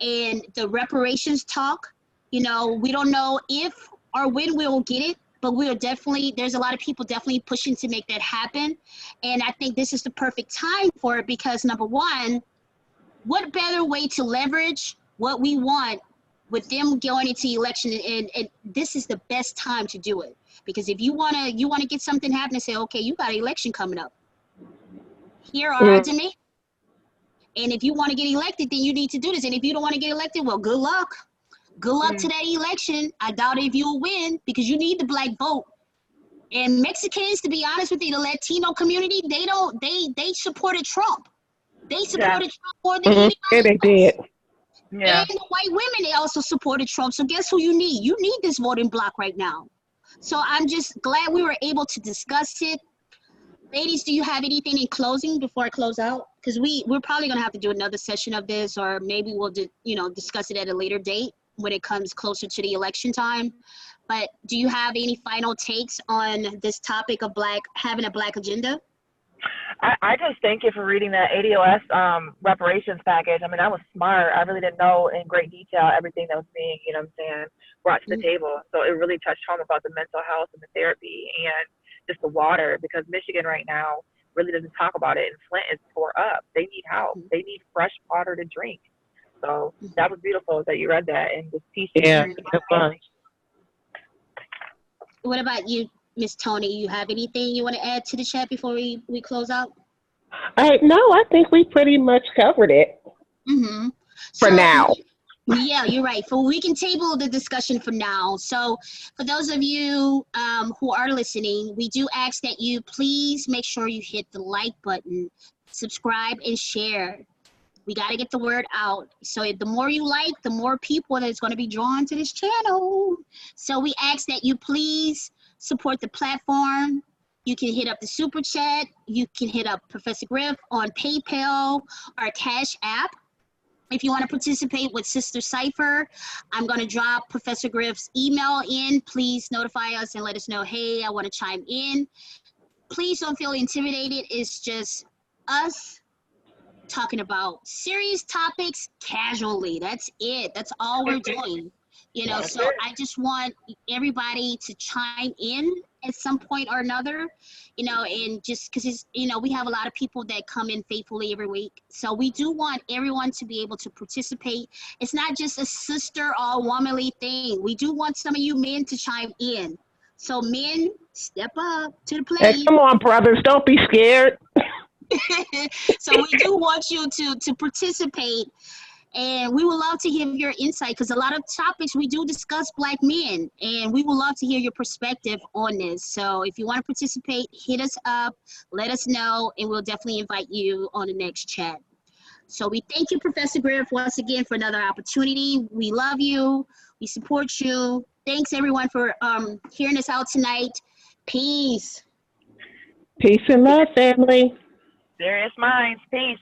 S1: and the reparations talk. You know, we don't know if or when we'll get it, but we're definitely, there's a lot of people definitely pushing to make that happen. And I think this is the perfect time for it, because number one, what better way to leverage what we want with them going into election, and this is the best time to do it. Because if you wanna get something happening, say, okay, you got an election coming up. Here are our demands. And if you want to get elected, then you need to do this. And if you don't want to get elected, well, good luck. Good luck to that election. I doubt if you'll win, because you need the Black vote. And Mexicans, to be honest with you, the Latino community, they supported Trump. They supported Trump more than anybody
S2: Yeah, they did.
S3: Yeah.
S1: And the white women, they also supported Trump. So guess who you need? You need this voting block right now. So I'm just glad we were able to discuss it. Ladies, do you have anything in closing before I close out? Because we're probably going to have to do another session of this, or maybe we'll discuss it at a later date when it comes closer to the election time. But do you have any final takes on this topic of having a Black agenda?
S3: I just thank you for reading that ADOS reparations package. I mean, that was smart. I really didn't know in great detail everything that was being, you know what I'm saying, brought to the table. So it really touched home about the mental health and the therapy and just the water, because Michigan right now really doesn't talk about it, and Flint is tore up. They need help. They need fresh water to drink. So that was beautiful that you read that, and this piece.
S2: Yeah, it was.
S1: What about you, Miss Tony? You have anything you want to add to the chat before we close out?
S2: No, I think we pretty much covered it. For now.
S1: Yeah, you're right. We can table the discussion for now. So for those of you who are listening, we do ask that you please make sure you hit the like button, subscribe, and share. We got to get the word out. So the more you like, the more people that's going to be drawn to this channel. So we ask that you please support the platform. You can hit up the super chat. You can hit up Professor Griff on PayPal or Cash App. If you want to participate with Sister Cypher, I'm going to drop Professor Griff's email in. Please notify us and let us know, hey, I want to chime in. Please don't feel intimidated. It's just us talking about serious topics casually. That's it. That's all we're doing. You know, so I just want everybody to chime in at some point or another, you know, and just because, you know, we have a lot of people that come in faithfully every week. So we do want everyone to be able to participate. It's not just a sister or womanly thing. We do want some of you men to chime in. So men, step up to the plate.
S2: Hey, come on, brothers. Don't be scared.
S1: So we do want you to participate. And we would love to hear your insight, because a lot of topics we do discuss Black men, and we would love to hear your perspective on this. So if you want to participate, hit us up, let us know, and we'll definitely invite you on the next chat. So we thank you, Professor Griff, once again for another opportunity. We love you. We support you. Thanks, everyone, for hearing us out tonight. Peace.
S2: Peace and love, family.
S3: Sirius Mindz. Peace.